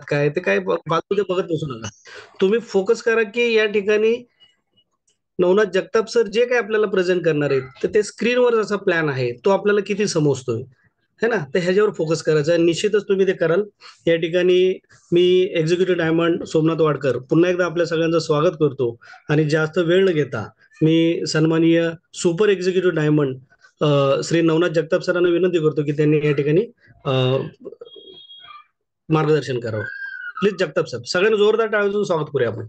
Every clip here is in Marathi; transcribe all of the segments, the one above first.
काय ते काय फालतू ते बघत बसू नका. तुम्ही फोकस करा, की या ठिकाणी नवनाथ जगताप सर जे काही आपल्याला प्रेझेंट करणार आहेत, तर ते स्क्रीनवर जसा प्लॅन आहे, तो आपल्याला किती समजतोय, है ना? तर ह्याच्यावर फोकस करायचा आहे. निश्चितच तुम्ही ते कराल. या ठिकाणी मी एक्झिक्युटिव्ह डायमंड सोमनाथ वाडकर पुन्हा एकदा आपल्या सगळ्यांचं स्वागत करतो आणि जास्त वेळ न घेता मी सन्माननीय super executive diamond Shri Navnath Jagtap सरांना विनंती करतो, की त्यांनी या ठिकाणी अ, मार्गदर्शन करावं. Please Jagtap sir. सगळ्यांना जोरदार टाळ्यांचं स्वागत करूया आपण.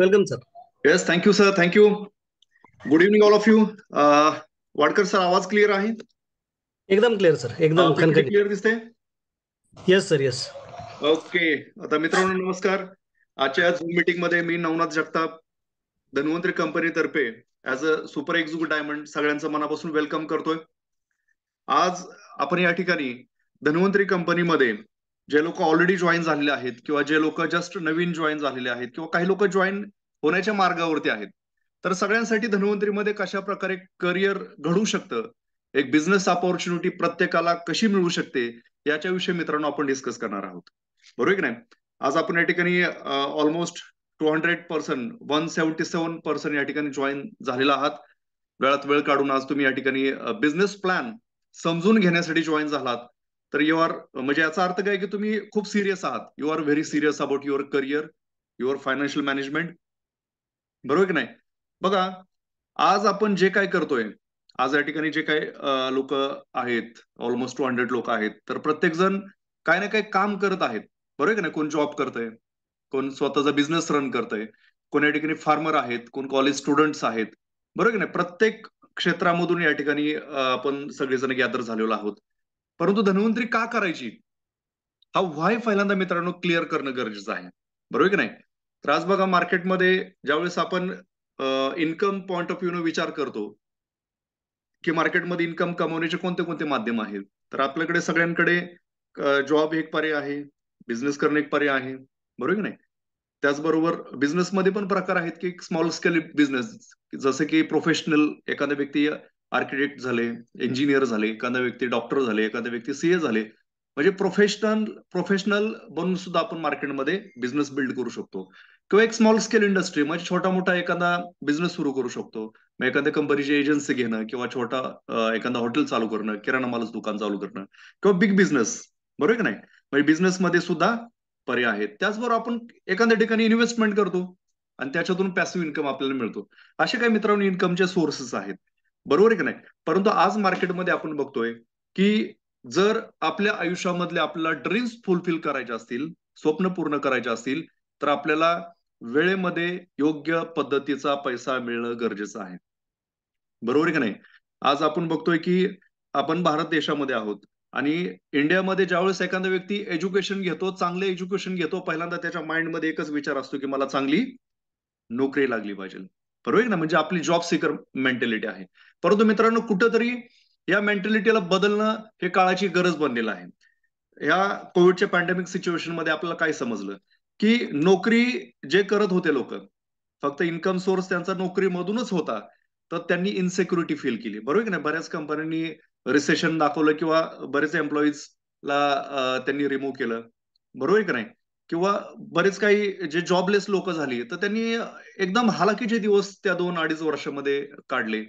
Welcome sir. Yes, thank you sir, thank you. Good evening all of you. Wadkar sir, आवाज क्लिअर आहे? एकदम क्लिअर सर, एकदम पीपीटी खणखणीत. क्लिअर दिसते? Yes sir, yes. ओके. आता मित्रांनो नमस्कार. आजच्या झूम मीटिंग मध्ये मी नवनाथ जगताप धन्वंतरी कंपनीतर्फे as a super executive diamond सगळ्यांचं मनापासून वेलकम करतोय. आज आपण या ठिकाणी धन्वंतरी कंपनीमध्ये जे लोक ऑलरेडी जॉईन झालेले आहेत किंवा जे लोक जस्ट नवीन जॉईन झालेले आहेत किंवा काही लोक जॉईन होण्याच्या मार्गावरती आहेत, तर सगळ्यांसाठी धन्वंतरीमध्ये कशा प्रकारे करिअर घडू शकतं, एक बिझनेस अपॉर्च्युनिटी प्रत्येकाला कशी मिळू शकते, याच्याविषयी मित्रांनो आपण डिस्कस करणार आहोत. बरोबर की नाही? आज आपण या ठिकाणी ऑलमोस्ट 200% 177% या ठिकाणी जॉईन झालेला आहात. वेळात वेळ काढून आज तुम्ही या ठिकाणी बिझनेस प्लॅन समजून घेण्यासाठी जॉईन झालात. तर यू आर, म्हणजे याचा अर्थ काय की तुम्ही खूप सिरियस आहात. You are very serious about your career, your financial management. बरोबर की नाही? बघा, आज आपण जे काय करतोय, आज या ठिकाणी जे काही लोक आहेत, ऑलमोस्ट 200 लोक आहेत, तर प्रत्येक जण काही ना काही काम करत आहेत. बरोबर की नाही? कोण जॉब करतंय, कोण स्वतःचा बिझनेस रन करतंय, कोण या ठिकाणी फार्मर आहेत, कोण कॉलेज स्टुडंट्स आहेत. बरोबर की नाही? प्रत्येक क्षेत्रामधून या ठिकाणी आपण सगळेजण गॅदर झालेलो आहोत. परंतु धन्वंतरी का करायची, हा व्हाय पहिल्यांदा मित्रांनो क्लिअर करणं गरजेचं आहे. बरोबर की नाही? तर आज बघा मार्केटमध्ये ज्यावेळेस आपण इन्कम पॉइंट ऑफ व्ह्यू विचार करतो की मार्केटमध्ये इन्कम कमवण्याचे कोणते कोणते माध्यम आहेत, तर आपल्याकडे सगळ्यांकडे जॉब एक पर्याय आहे, बिझनेस करणं एक पर्याय आहे. बरोबर की नाही? त्याचबरोबर बिझनेसमध्ये पण प्रकार आहेत की स्मॉल स्केल बिझनेस, जसं की प्रोफेशनल, एखादा व्यक्ती आर्किटेक्ट झाले, इंजिनियर झाले, एखादा व्यक्ती डॉक्टर झाले, एखादा व्यक्ती सीए झाले, म्हणजे प्रोफेशनल प्रोफेशनल बनून सुद्धा आपण मार्केटमध्ये बिझनेस बिल्ड करू शकतो. किंवा एक स्मॉल स्केल इंडस्ट्री म्हणजे छोटा मोठा एखादा बिझनेस सुरू करू शकतो. मग एखाद्या कंपनीची एजन्सी घेणं किंवा छोटा एखादा हॉटेल चालू करणं, किराणा मालाचं दुकान चालू करणं किंवा बिग बिझनेस. बरोबर की नाही? म्हणजे बिझनेसमध्ये सुद्धा पर्याय आहेत. त्याचबरोबर आपण एखाद्या ठिकाणी इन्व्हेस्टमेंट करतो आणि त्याच्यातून पॅसिव्ह इन्कम आपल्याला मिळतो. असे काही मित्रांनो इन्कमचे सोर्सेस आहेत. बरोबर आहे की नाही? परंतु आज मार्केटमध्ये आपण बघतोय की जर आपल्या आयुष्यामधले आपल्याला ड्रीम्स फुलफिल करायचे असतील, स्वप्न पूर्ण करायचे असतील, तर आपल्याला वेळेमध्ये योग्य पद्धतीचा पैसा मिळणं गरजेचं आहे. बरोबर आहे की नाही? आज आपण बघतोय की आपण भारत देशामध्ये आहोत आणि इंडियामध्ये ज्यावेळेस एखादा व्यक्ती एज्युकेशन घेतो, चांगले एज्युकेशन घेतो, पहिल्यांदा त्याच्या माइंडमध्ये एकच विचार असतो की मला चांगली नोकरी लागली पाहिजे. बरोबर आहे ना? म्हणजे आपली जॉब सिकर मेंटॅलिटी आहे. परंतु मित्रांनो कुठंतरी या मेंटॅलिटीला बदलणं हे काळाची गरज बनलेलं आहे. या कोविडच्या पॅन्डेमिक सिच्युएशन मध्ये आपल्याला काय समजलं की नोकरी जे करत होते लोक, फक्त इन्कम सोर्स त्यांचा नोकरीमधूनच होता, तर त्यांनी इन्सेक्युरिटी फील केली. बरोबर की नाही? बऱ्याच कंपन्यांनी रिसेशन दाखवलं किंवा बरेच एम्प्लॉईजला त्यांनी रिमूव्ह केलं. बरोबर की नाही? किंवा बरेच काही जे जॉबलेस लोक झाली, तर त्यांनी एकदम हालाकीचे दिवस त्या 2-2.5 वर्षामध्ये काढले.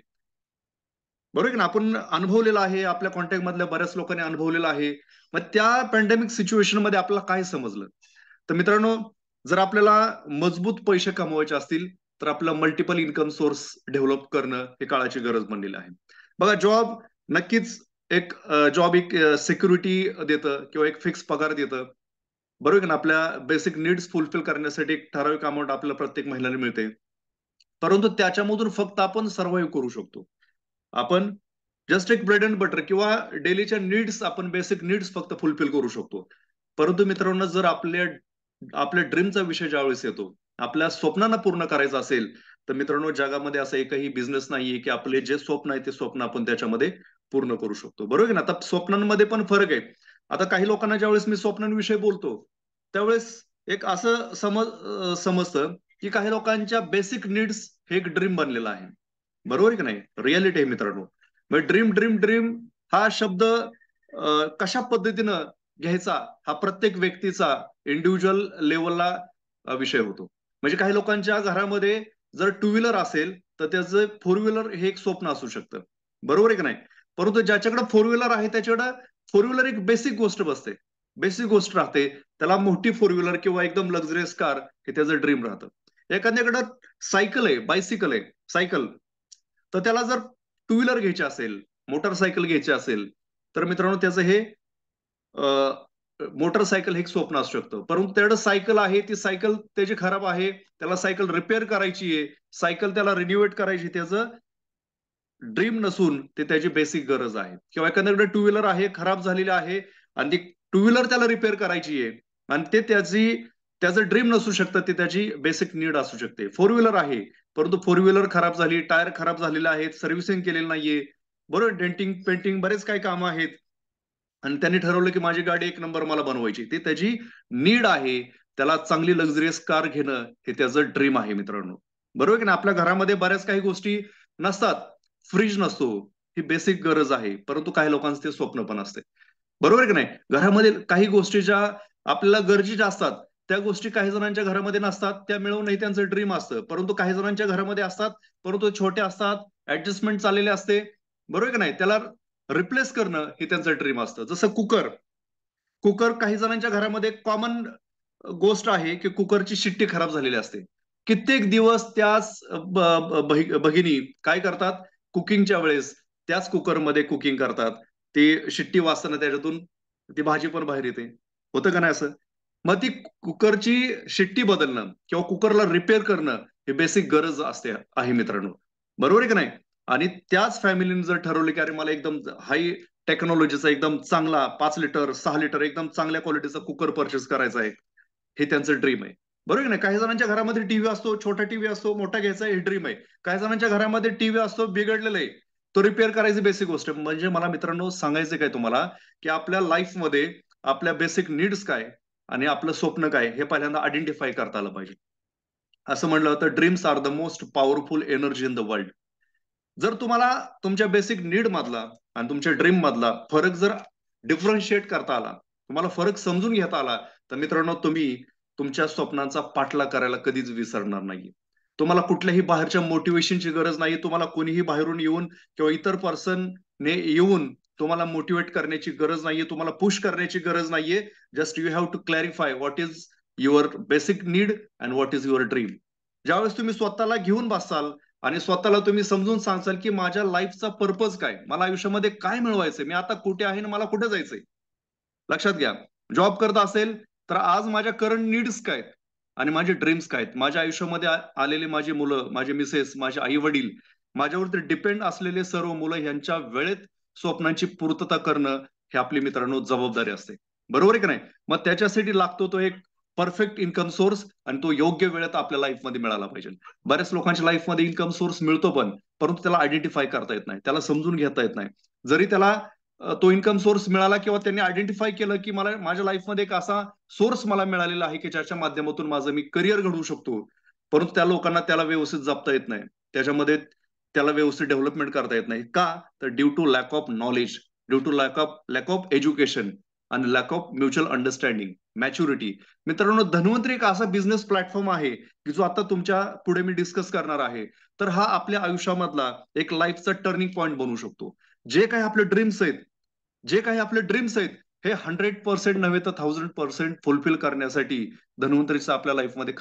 बरोबर की ना? आपण अनुभवलेलं आहे, आपल्या कॉन्टॅक्ट मधल्या बऱ्याच लोकांनी अनुभवलेलं आहे. मग त्या पॅन्डेमिक सिच्युएशन मध्ये आपल्याला काय समजलं? तर मित्रांनो, जर आपल्याला मजबूत पैसे कमवायचे असतील, तर आपलं मल्टिपल इन्कम सोर्स डेव्हलप करणं हे काळाची गरज बनलेली आहे. बघा, जॉब नक्कीच एक जॉब एक सिक्युरिटी देतं किंवा एक फिक्स पगार देतं. बरोबर की ना? आपल्या बेसिक नीड्स फुलफिल करण्यासाठी एक ठराविक अमाउंट आपल्याला प्रत्येक महिन्याला मिळते. परंतु त्याच्यामधून फक्त आपण सर्व्हाइव्ह करू शकतो. आपण जस्ट एक ब्रेड अँड बटर किंवा डेलीच्या नीड्स, आपण बेसिक नीड्स फक्त फुलफिल करू शकतो. परंतु मित्रांनो, जर आपल्या आपल्या ड्रीमचा विषय ज्यावेळेस येतो, आपल्या स्वप्नांना पूर्ण करायचं असेल, तर मित्रांनो जगामध्ये असा एकही बिझनेस नाहीये की आपले जे स्वप्न आहे ते स्वप्न आपण त्याच्यामध्ये पूर्ण करू शकतो. बरोबर ना? आता स्वप्नांमध्ये पण फरक आहे. आता काही लोकांना ज्यावेळेस मी स्वप्नांविषयी बोलतो, त्यावेळेस एक असं समजतं की काही लोकांच्या बेसिक नीड्स हे एक ड्रीम बनलेलं आहे. बरोबर की नाही? रियालिटी आहे मित्रांनो. ड्रीम ड्रीम ड्रीम हा शब्द कशा पद्धतीनं घ्यायचा हा प्रत्येक व्यक्तीचा इंडिव्हिज्युअल लेवलला विषय होतो. म्हणजे काही लोकांच्या घरामध्ये जर टू व्हीलर असेल तर त्याचं फोर व्हीलर हे एक स्वप्न असू शकतं, बरोबर आहे की नाही? परंतु ज्याच्याकडे फोर व्हीलर आहे त्याच्याकडे फोर व्हीलर एक बेसिक गोष्ट बसते, बेसिक गोष्ट राहते. त्याला मोठी फोर व्हीलर किंवा एकदम लक्झरियस कार हे त्याचं ड्रीम राहतं. एखाद्याकडे सायकल आहे, बायसिकल आहे, सायकल, तर त्याला जर टू व्हीलर घ्यायची असेल, मोटरसायकल घ्यायची असेल, तर मित्रांनो त्याचं हे मोटरसायकल हे एक स्वप्न असू शकतं. परंतु त्याकडे सायकल आहे, ती सायकल त्याची खराब आहे, त्याला सायकल रिपेअर करायची आहे, सायकल त्याला रिन्युएट करायची, त्याचं ड्रीम नसून ते त्याची बेसिक गरज आहे. किंवा एखाद्याकडे टू व्हीलर आहे, खराब झालेली आहे आणि ती टू व्हीलर त्याला रिपेअर करायची आहे आणि ते त्याचं ड्रीम नसू शकतं, ते त्याची बेसिक नीड असू शकते. फोर व्हीलर आहे, परंतु फोर व्हीलर खराब झाली, टायर खराब झालेले आहेत, सर्व्हिसिंग केलेली नाहीये, बरोबर, डेंटिंग पेंटिंग बरेच काही कामं आहेत आणि त्यांनी ठरवलं की माझी गाडी एक नंबर मला बनवायची, ती त्याची नीड आहे. त्याला चांगली लक्झरियस कार घेणं हे त्याचं ड्रीम आहे मित्रांनो, बरोबर की ना? आपल्या घरामध्ये बऱ्याच काही गोष्टी नसतात, फ्रीज नसतो, ही बेसिक गरज आहे, परंतु काही लोकांचं ते स्वप्न पण असते, बरोबर की नाही? घरामध्ये काही गोष्टी ज्या आपल्याला गरजेच्या असतात त्या गोष्टी काही जणांच्या घरामध्ये नसतात, त्या मिळवणं हे त्यांचं ड्रीम असतं. परंतु काही जणांच्या घरामध्ये असतात, परंतु छोटे असतात, ऍडजस्टमेंट चाललेले असते, बरोबर की नाही? त्याला रिप्लेस करणं हे त्यांचं ड्रीम असतं. जसं कुकर, कुकर काही जणांच्या घरामध्ये कॉमन गोष्ट आहे की कुकरची शिट्टी खराब झालेली असते. कित्येक दिवस त्याच भगिनी काय करतात, कुकिंगच्या वेळेस त्याच कुकरमध्ये कुकिंग करतात. ती शिट्टी वाजताना त्याच्यातून ती भाजी पण बाहेर येते. होतं का नाही असं? मग ती कुकरची शिट्टी बदलणं किंवा कुकरला रिपेअर करणं हे बेसिक गरज असते आहे मित्रांनो, बरोबर आहे की नाही? आणि त्याच फॅमिलीने जर ठरवलं की अरे मला एकदम हाय टेक्नॉलॉजीचा एकदम चांगला 5 लिटर 6 लिटर एकदम चांगल्या क्वालिटीचा कुकर परचेस करायचा आहे, हे त्यांचं ड्रीम आहे, बरोबर आहे ना? काही जणांच्या घरामध्ये टीव्ही असतो, छोटा टीव्ही असतो, मोठा घ्यायचा हे ड्रीम आहे. काही जणांच्या घरामध्ये टीव्ही असतो बिघडलेला आहे, तो रिपेअर करायची बेसिक गोष्ट आहे. म्हणजे मला मित्रांनो सांगायचं काय तुम्हाला, की आपल्या लाईफमध्ये आपल्या बेसिक नीड्स काय आणि आपलं स्वप्न काय हे पहिल्यांदा आयडेंटिफाय करता आलं पाहिजे. असं म्हणलं तर dreams are the most powerful energy in the world. जर तुम्हाला तुमच्या बेसिक नीड मधला आणि तुमच्या ड्रीम मधला फरक जर डिफरन्शिएट करता आला, तुम्हाला फरक समजून घेता आला, तर मित्रांनो तुम्ही तुमच्या स्वप्नांचा पाठलाग करायला कधीच विसरणार नाही. तुम्हाला कुठल्याही बाहेरच्या मोटिवेशनची गरज नाही. तुम्हाला कोणीही बाहेरून येऊन किंवा इतर पर्सन ने येऊन तुम्हाला मोटिवेट करण्याची गरज नाहीये, तुम्हाला पुश करण्याची गरज नाहीये. Just you have to clarify what is your basic need and what is your dream. ज्यावेळेस तुम्ही स्वतःला घेऊन बसाल आणि स्वतःला तुम्ही समजून सांगाल की माझ्या लाईफचा पर्पज काय, मला आयुष्यामध्ये काय मिळवायचंय, मी आता कुठे आहे आणि मला कुठे जायचंय. लक्षात घ्या, जॉब करत असेल तर आज माझ्या करंट नीड्स काय आणि माझे ड्रीम्स काय, माझ्या आयुष्यामध्ये आलेले माझी मुलं, माझे मिसेस, माझे आई वडील, माझ्यावरती डिपेंड असलेले सर्व मुलं यांच्या वेळेत स्वप्नांची पूर्तता करणं हे आपली मित्रांनो जबाबदारी असते, बरोबर आहे की नाही? मग त्याच्यासाठी लागतो तो एक परफेक्ट इन्कम सोर्स आणि तो योग्य वेळेत आपल्या लाईफमध्ये मिळाला पाहिजे. बऱ्याच लोकांच्या लाईफमध्ये इन्कम सोर्स मिळतो पण, परंतु त्याला आयडेंटिफाय करता येत नाही, त्याला समजून घेता येत नाही. जरी त्याला तो इन्कम सोर्स मिळाला किंवा त्यांनी आयडेंटिफाय केलं की मला माझ्या लाईफमध्ये एक असा सोर्स मला मिळालेला आहे की ज्याच्या माध्यमातून माझं मी करिअर घडवू शकतो, परंतु त्या लोकांना त्याला व्यवस्थित जपता येत नाही, त्याच्यामध्ये त्याला व्यवस्थित डेव्हलपमेंट करता येत नाही. का? तर due to lack of knowledge, due to lack of education आणि lack of mutual understanding, maturity. मित्रांनो, धन्वंतरी एक असा बिझनेस प्लॅटफॉर्म आहे की जो आता तुमच्या पुढे मी डिस्कस करणार आहे. तर हा आपल्या आयुष्यामधला एक लाईफचा टर्निंग पॉईंट बनू शकतो. जे काही आपले ड्रीम्स आहेत, जे काही आपले ड्रीम्स आहेत, हे 100% नव्हे तर 1000% फुलफिल करण्यासाठी धन्वंतरीचा आपल्या लाईफमध्ये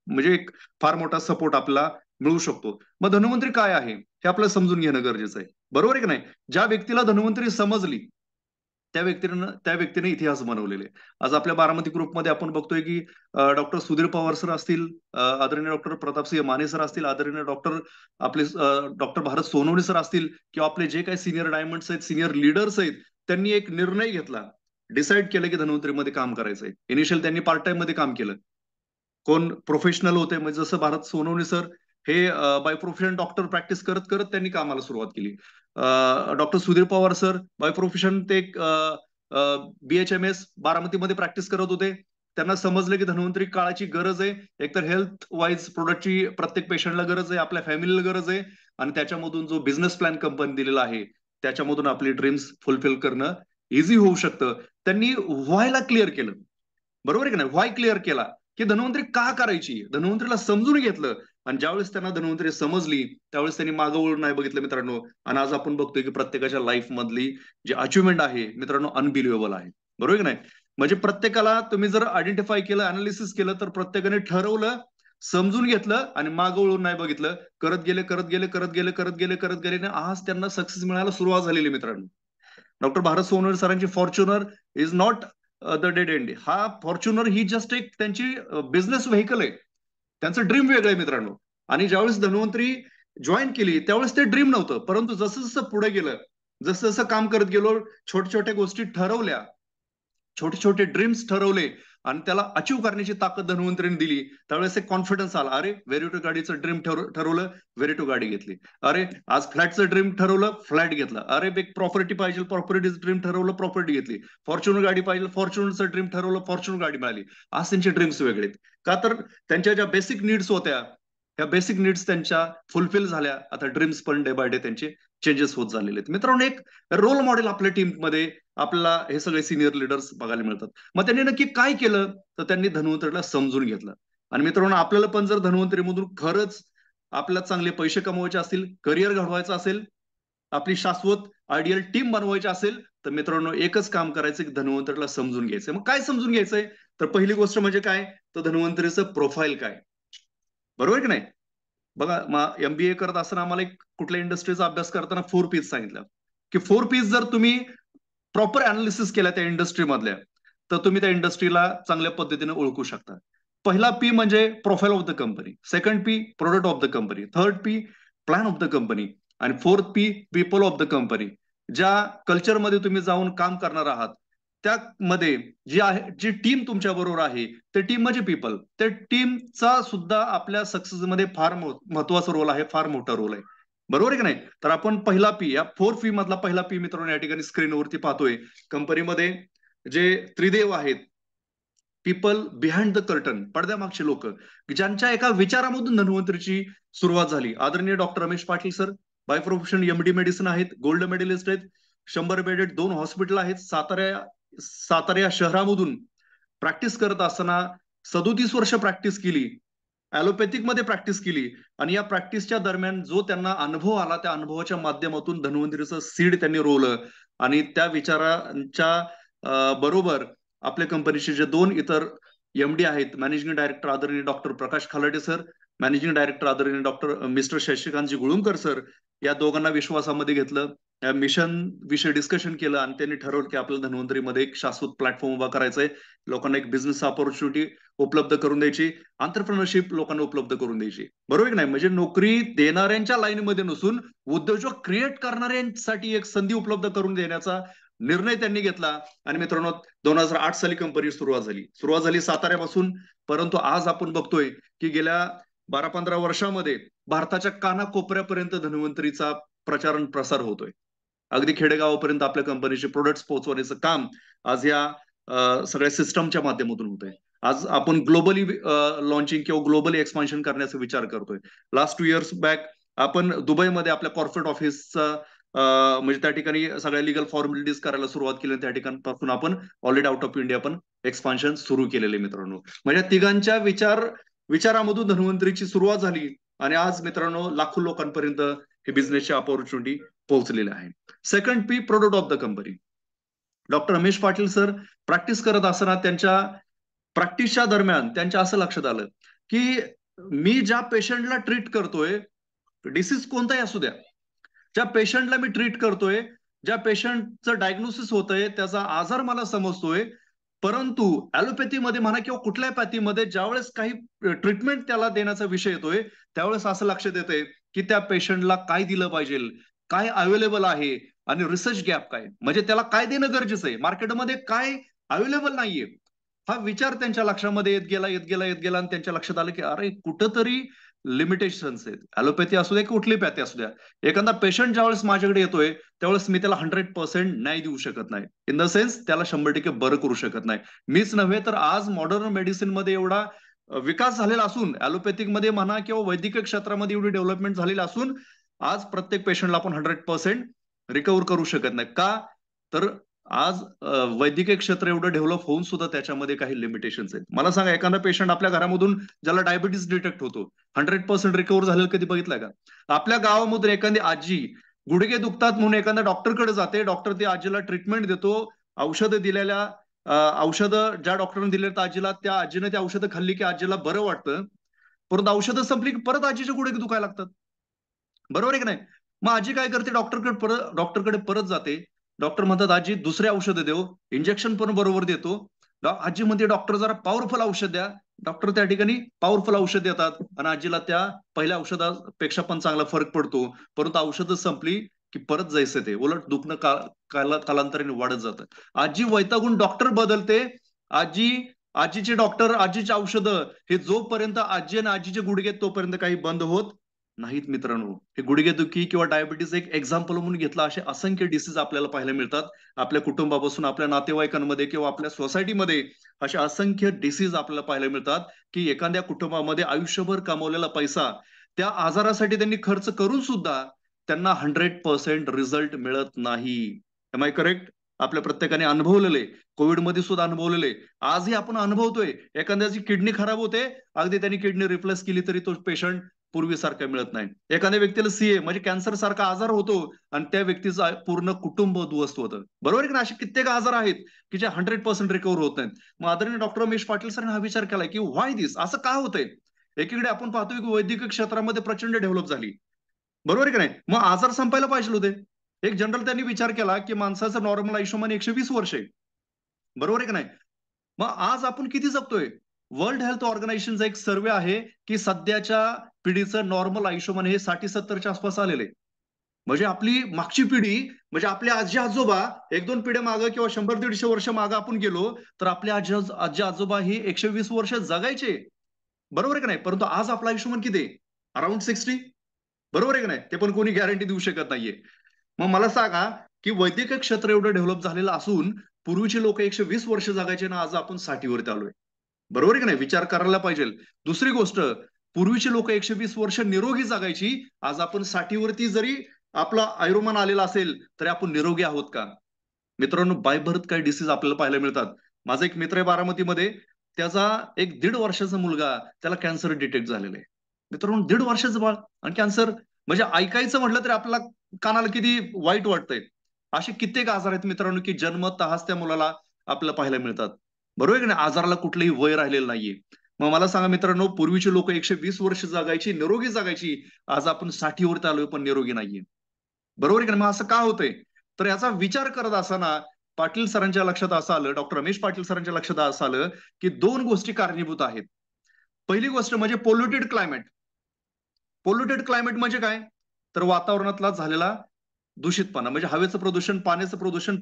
म्हणजे एक फार मोठा सपोर्ट आपल्याला मिळू शकतो. मग धन्वंतरी काय आहे हे आपल्याला समजून घेणं गरजेचं आहे, बरोबर आहे की नाही? ज्या व्यक्तीला धन्वंतरी समजली त्या व्यक्तीने इतिहास बनवलेले. आज आपल्या बारामती ग्रुपमध्ये आपण बघतोय की डॉक्टर सुधीर पवार सर असतील, आदरणीय डॉक्टर प्रतापसिंह माने सर असतील, आदरणीय डॉक्टर भारत सोनवणे सर असतील किंवा आपले जे काही सिनियर डायमंड्स आहेत, सिनियर लीडर्स आहेत, त्यांनी एक निर्णय घेतला, डिसाईड केलं की धन्वंतरीमध्ये काम करायचंय. इनिशियल त्यांनी पार्ट टाइम मध्ये काम केलं. कोण प्रोफेशनल होते म्हणजे जसं भारत सोनवणे सर हे बाय प्रोफेशन डॉक्टर प्रॅक्टिस करत करत त्यांनी कामाला सुरुवात केली. Doctor Sudhir Pawar sir by profession ते BHMS बारामतीमध्ये प्रॅक्टिस करत होते. त्यांना समजलं की धन्वंतरी काळाची गरज आहे, एकतर हेल्थ वाईज प्रोडक्टची प्रत्येक पेशंटला गरज आहे, आपल्या फॅमिलीला गरज आहे आणि त्याच्यामधून जो बिझनेस प्लॅन कंपनी दिलेला आहे त्याच्यामधून आपली ड्रीम्स फुलफिल करणं इझी होऊ शकतं. त्यांनी व्हायला क्लिअर केलं, बरोबर आहे की नाही? व्हाय क्लिअर केला की धन्वंतरी का करायची, धन्वंतरीला समजून घेतलं. आणि ज्यावेळेस त्यांना धन्वंतरी समजली त्यावेळेस त्यांनी मागं वळून नाही बघितलं मित्रांनो. आणि आज आपण बघतोय की प्रत्येकाच्या लाईफ मधली जी अचिव्हमेंट आहे मित्रांनो अनबिलिव्हेबल आहे, बरोबर की नाही? म्हणजे प्रत्येकाला तुम्ही जर आयडेंटिफाय केलं, अनालिसिस केलं, तर प्रत्येकाने ठरवलं, समजून घेतलं आणि मागं वळून नाही बघितलं, करत गेले करत गेले करत गेले करत गेले करत गेले आणि आज त्यांना सक्सेस मिळायला सुरुवात झालेली मित्रांनो. डॉक्टर भारत सोनवणे सरांची Fortuner is not the dead end. हा फॉर्च्युनर ही जस्ट एक त्यांची बिझनेस व्हेकल आहे. त्यांचं ड्रीम वेगळं आहे मित्रांनो. आणि ज्यावेळेस धन्वंतरी जॉईन केली त्यावेळेस ते ड्रीम नव्हतं, परंतु जसं जसं पुढे गेलं, जसं जसं काम करत गेलो, छोट्या छोट्या गोष्टी ठरवल्या, छोटे छोटे ड्रीम्स ठरवले आणि त्याला अचीव्ह करण्याची ताकद धन्वंतरीने दिली. त्यावेळेस एक कॉन्फिडन्स आला, अरे व्हेरिटो गाडीचं ड्रीम ठरवलं, व्हेरिटो गाडी घेतली. अरे आज फ्लॅटचं ड्रीम ठरवलं, फ्लॅट घेतला. अरे एक प्रॉपर्टी पाहिजे, प्रॉपर्टीचं ड्रीम ठरवलं, प्रॉपर्टी घेतली. फॉर्च्युनर गाडी पाहिजे, फॉर्च्युनरचं ड्रीम ठरवलं, फॉर्च्युनर गाडी मिळाली. आज त्यांचे ड्रीम्स वेगळे आहेत. का तर त्यांच्या ज्या बेसिक नीड्स होत्या ह्या बेसिक नीड्स त्यांच्या फुलफिल झाल्या. आता ड्रीम्स पण डे बाय डे त्यांचे चेंजेस होत झालेले आहेत. मित्रांनो, एक रोल मॉडेल आपल्या टीममध्ये आपल्याला हे सगळे सिनियर लिडर्स बघायला मिळतात. मग त्यांनी नक्की काय केलं, तर त्यांनी धन्वंतरीला समजून घेतलं. आणि मित्रांनो, आपल्याला पण जर धन्वंतरीमधून खरंच आपल्याला चांगले पैसे कमवायचे असतील, करिअर घडवायचं असेल, आपली शाश्वत आयडियल टीम बनवायची असेल, तर मित्रांनो एकच काम करायचं की धन्वंतरीला समजून घ्यायचंय. मग काय समजून घ्यायचंय, तर पहिली गोष्ट म्हणजे काय, तर धन्वंतरीचं प्रोफाईल काय, बरोबर की नाही? बघा, एमबीए करत असताना आम्हाला एक कुठल्या इंडस्ट्रीचा अभ्यास करताना 4Ps सांगितलं की 4Ps जर तुम्ही प्रॉपर अनालिसिस केल्या त्या इंडस्ट्रीमधल्या, तर तुम्ही त्या इंडस्ट्रीला चांगल्या पद्धतीने ओळखू शकता. पहिला पी म्हणजे profile of the company, second P product of the company, third P plan of the company आणि fourth P people of the company. ज्या कल्चरमध्ये तुम्ही जाऊन काम करणार आहात त्यामध्ये जी आहे जी टीम तुमच्या बरोबर आहे ते टीम म्हणजे पीपल, त्या टीमचा सुद्धा आपल्या सक्सेसमध्ये फार महत्वाचा रोल आहे, फार मोठा रोल आहे, बरोबर आहे की नाही? तर आपण पहिला पी, या 4P मधला पहिला पी मित्रांनो या ठिकाणी स्क्रीनवरती पाहतोय. कंपनीमध्ये जे त्रिदेव आहेत, पीपल बिहाइंड द कर्टन, पडद्यामागचे लोक, ज्यांच्या एका विचारामधून धन्वंतरीची सुरुवात झाली. आदरणीय doctor Ramesh Patil sir by profession MD medicine आहेत, गोल्ड मेडलिस्ट आहेत, 100 बेडेड 2 हॉस्पिटल आहेत. सातारा या शहरामधून प्रॅक्टिस करत असताना 37 वर्ष प्रॅक्टिस केली, ऍलोपॅथिक मध्ये प्रॅक्टिस केली. आणि या प्रॅक्टिसच्या दरम्यान जो त्यांना अनुभव आला, त्या अनुभवाच्या माध्यमातून धन्वंतरीचं सीड त्यांनी रोवलं. आणि त्या विचारांच्या बरोबर आपल्या कंपनीचे जे 2 इतर एमडी आहेत, मॅनेजिंग डायरेक्टर आदरणीय डॉक्टर प्रकाश खालाटे सर, मॅनेजिंग डायरेक्टर आदरणीय डॉक्टर मिस्टर शशिकांतजी गुळुंकर सर, या दोघांना विश्वासामध्ये घेतलं, मिशन विषयी डिस्कशन केलं आणि त्यांनी ठरवलं की आपल्याला धन्वंतरीमध्ये एक शाश्वत प्लॅटफॉर्म उभा करायचा आहे, लोकांना एक बिझनेस ऑपॉर्च्युनिटी उपलब्ध करून द्यायची, एंटरप्रेन्योरशिप लोकांना उपलब्ध करून द्यायची, बरोबर की नाही? म्हणजे नोकरी देणाऱ्यांच्या लाईनमध्ये नसून उद्योजक क्रिएट करणाऱ्यांसाठी एक संधी उपलब्ध करून देण्याचा निर्णय त्यांनी घेतला. आणि मित्रांनो, 2008 साली कंपनी सुरुवात झाली साताऱ्यापासून. परंतु आज आपण बघतोय की गेल्या 12-15 वर्षामध्ये भारताच्या कानाकोपऱ्यापर्यंत धन्वंतरीचा प्रचार आणि प्रसार होतोय. अगदी खेडेगावापर्यंत आपल्या कंपनीचे प्रोडक्ट्स पोहोचवण्याचं काम आज या सगळ्या सिस्टमच्या माध्यमातून होतंय. आज आपण ग्लोबली लॉन्चिंग किंवा ग्लोबली एक्सपान्शन करण्याचा विचार करतोय. लास्ट 2 इयर्स बॅक आपण दुबईमध्ये आपल्या कॉर्पोरेट ऑफिसचा म्हणजे त्या ठिकाणी सगळ्या लिगल फॉर्मॅलिटीज करायला सुरुवात केली. त्या ठिकाणापासून आपण ऑलरेडी आउट ऑफ इंडिया पण एक्सपान्शन सुरू केलेले मित्रांनो. म्हणजे तिघांच्या विचारामधून धन्वंतरीची सुरुवात झाली आणि आज मित्रांनो लाखो लोकांपर्यंत हे बिझनेसची अपॉर्च्युनिटी पोहोचलेले आहे. Second P product of the company. Doctor Ramesh Patil sir practice करत असताना त्यांच्या प्रॅक्टिसच्या दरम्यान त्यांच्या असं लक्षात आलं की मी ज्या पेशंटला ट्रीट करतोय, डिसीज कोणताही असू द्या, ज्या पेशंटला मी ट्रीट करतोय, ज्या पेशंटचं डायग्नोसिस होतंय, त्याचा आजार मला समजतोय, परंतु ऍलोपॅथीमध्ये म्हणा किंवा कुठल्याही पॅथीमध्ये ज्यावेळेस काही ट्रीटमेंट त्याला देण्याचा विषय येतोय त्यावेळेस असं लक्षात येतंय की त्या पेशंटला काय दिलं पाहिजे, काय अवेलेबल आहे आणि रिसर्च गॅप काय, म्हणजे त्याला काय देणं गरजेचं आहे, मार्केटमध्ये काय अवेलेबल नाहीये. हा विचार त्यांच्या लक्षामध्ये येत गेला आणि त्यांच्या लक्षात आलं की अरे कुठंतरी लिमिटेशन्स आहेत. ऍलोपॅथी असू द्या, कुठली पॅथी असू द्या, एखादा पेशंट ज्यावेळेस माझ्याकडे येतोय त्यावेळेस मी त्याला 100% नाही देऊ शकत नाही, इन द सेन्स त्याला 100% बरं करू शकत नाही. मीच नव्हे तर आज मॉडर्न मेडिसिन मध्ये एवढा विकास झालेला असून, ऍलोपॅथिक मध्ये म्हणा किंवा वैद्यकीय क्षेत्रामध्ये एवढी डेव्हलपमेंट झालेली असून आज प्रत्येक पेशंटला आपण 100% रिकव्हर करू शकत नाही. का तर आज वैद्यकीय क्षेत्र एवढं डेव्हलप होऊन सुद्धा त्याच्यामध्ये काही लिमिटेशन्स आहेत. मला सांगा, एखादा पेशंट आपल्या घरामधून ज्याला डायबिटीस डिटेक्ट होतो, 100% रिकव्हर झालेलं कधी बघितलंय का? आपल्या गावामधून एखादी आजी गुडघे दुखतात म्हणून एखाद्या डॉक्टरकडे जाते, डॉक्टर त्या आजीला ट्रीटमेंट देतो, औषधं दिलेल्या औषधं ज्या डॉक्टरने दिले त्या आजीला, त्या आजीने ती औषधं खाल्ली की आजीला बरं वाटतं, परंतु औषधं संपली की परत आजीचे गुडघे दुखायला लागतात. बरोबर आहे की नाही? मग आजी काय करते, डॉक्टरकडे परत जाते. डॉक्टर म्हणतात आजी दुसरे औषधं देऊ, इंजेक्शन पण बरोबर देतो. आजी म्हणते डॉक्टर जरा पॉवरफुल औषध द्या. डॉक्टर त्या ठिकाणी पॉवरफुल औषध देतात आणि आजीला त्या पहिल्या औषधापेक्षा पण चांगला फरक पडतो. परंतु औषधं संपली की परत जायचं ते, उलट दुखणं कालांतराने वाढत जातं. आजी वैतागून डॉक्टर बदलते. आजी आजीचे डॉक्टर, आजीची औषधं हे जोपर्यंत आजी आणि आजीचे गुडघे तोपर्यंत काही बंद होत नाहीत. मित्रांनो, हे गुडघेदुखी किंवा डायबिटीज एक एक्झाम्पल म्हणून घेतला, असे असंख्य डिसीज आपल्याला पाहायला मिळतात. आपल्या कुटुंबापासून, आपल्या नातेवाईकांमध्ये किंवा आपल्या सोसायटीमध्ये अशा असंख्य डिसीज आपल्याला पाहायला मिळतात की एखाद्या कुटुंबामध्ये आयुष्यभर कमवलेला पैसा त्या आजारासाठी त्यांनी खर्च करून सुद्धा त्यांना 100% रिझल्ट मिळत नाही. Am I correct? आपल्या प्रत्येकाने अनुभवलेले, कोविडमध्ये सुद्धा अनुभवलेले, आजही आपण अनुभवतोय. एखाद्याची किडनी खराब होते, अगदी त्यांनी किडनी रिप्लेस केली तरी तो पेशंट पूर्वीसारखा मिळत नाही. एखाद्या व्यक्तीला सीए म्हणजे कॅन्सर सारखा आजार होतो आणि त्या व्यक्तीचं पूर्ण कुटुंब उद्ध्वस्त होतं. बरोबर आहे की नाही? असे कित्येक आजार आहेत की जे 100% रिकव्हर होत नाहीत. मग आदरणीय डॉक्टर रमेश पाटील सरांनी हा विचार केलाय की व्हाय दिस, असं का होतंय? एकीकडे आपण पाहतोय की वैद्यकीय क्षेत्रामध्ये प्रचंड डेव्हलप झाली. बरोबर आहे की नाही? मग आजार संपायला पाहिजे होते. एक जनरल त्यांनी विचार केला की माणसाचं नॉर्मल आयुष्यमान 120 वर्ष आहे. बरोबर आहे की नाही? मग आज आपण किती जगतोय? वर्ल्ड हेल्थ ऑर्गनायझेशनचा एक सर्वे आहे की सध्याच्या पिढीचं नॉर्मल आयुष्यमान हे 60-70च्या आसपास आलेलं आहे. म्हणजे आपली मागची पिढी, म्हणजे आपले आजी आजोबा, एक दोन पिढ्या मागं किंवा 100-150 वर्ष मागं आपण गेलो तर आपले आजी आजोबा ही 120 वर्ष जगायचे. बरोबर आहे की नाही? परंतु आज आपलं आयुष्यमान किती आहे? अराउंड 60. बरोबर आहे की नाही? ते पण कोणी गॅरंटी देऊ शकत नाहीये. मग मला सांगा की वैद्यकीय क्षेत्र एवढं डेव्हलप झालेलं असून पूर्वीचे लोक 120 वर्ष जगायचे ना, आज आपण 60 वरती आलोय. बरोबर आहे की नाही? विचार करायला पाहिजे. दुसरी गोष्ट, पूर्वीची लोक 120 वर्ष निरोगी जगायची, आज आपण 60 वरती जरी आपला आयुर्मान आलेला असेल तरी आपण निरोगी आहोत का? मित्रांनो, बायबर्थ काही डिसीज आपल्याला पाहायला मिळतात. माझा एक मित्र आहे बारामतीमध्ये, त्याचा एक 1.5 वर्षाचा मुलगा, त्याला कॅन्सर डिटेक्ट झालेलं आहे. मित्रांनो, 1.5 वर्षाचं बाळ आणि कॅन्सर, म्हणजे ऐकायचं म्हटलं तरी आपल्याला कानाला किती वाईट वाटतंय. असे कित्येक आजार आहेत मित्रांनो की जन्मतःच त्या मुलाला आपल्याला पाहायला मिळतात. बरोबर आहे की नाही? आजाराला कुठलंही वय राहिलेलं नाहीये. मग मला सांगा मित्रांनो, पूर्वीची लोक 120 वर्ष जगायची, निरोगी जगायची, आज आपण 60 वरती आलोय पण निरोगी नाहीये. बरोबर आहे की नाही? मग असं का होतंय? तर याचा विचार करत असताना पाटील सरांच्या लक्षात असं आलं, डॉक्टर रमेश पाटील सरांच्या लक्षात असं आलं की 2 गोष्टी कारणीभूत आहेत. पहिली गोष्ट म्हणजे पोल्युटेड क्लायमेट. पोल्युटेड क्लायमेट म्हणजे काय? तर वातावरणातला झालेला दूषितपणा, म्हणजे हवेचं प्रदूषण, पाण्याचं प्रदूषण,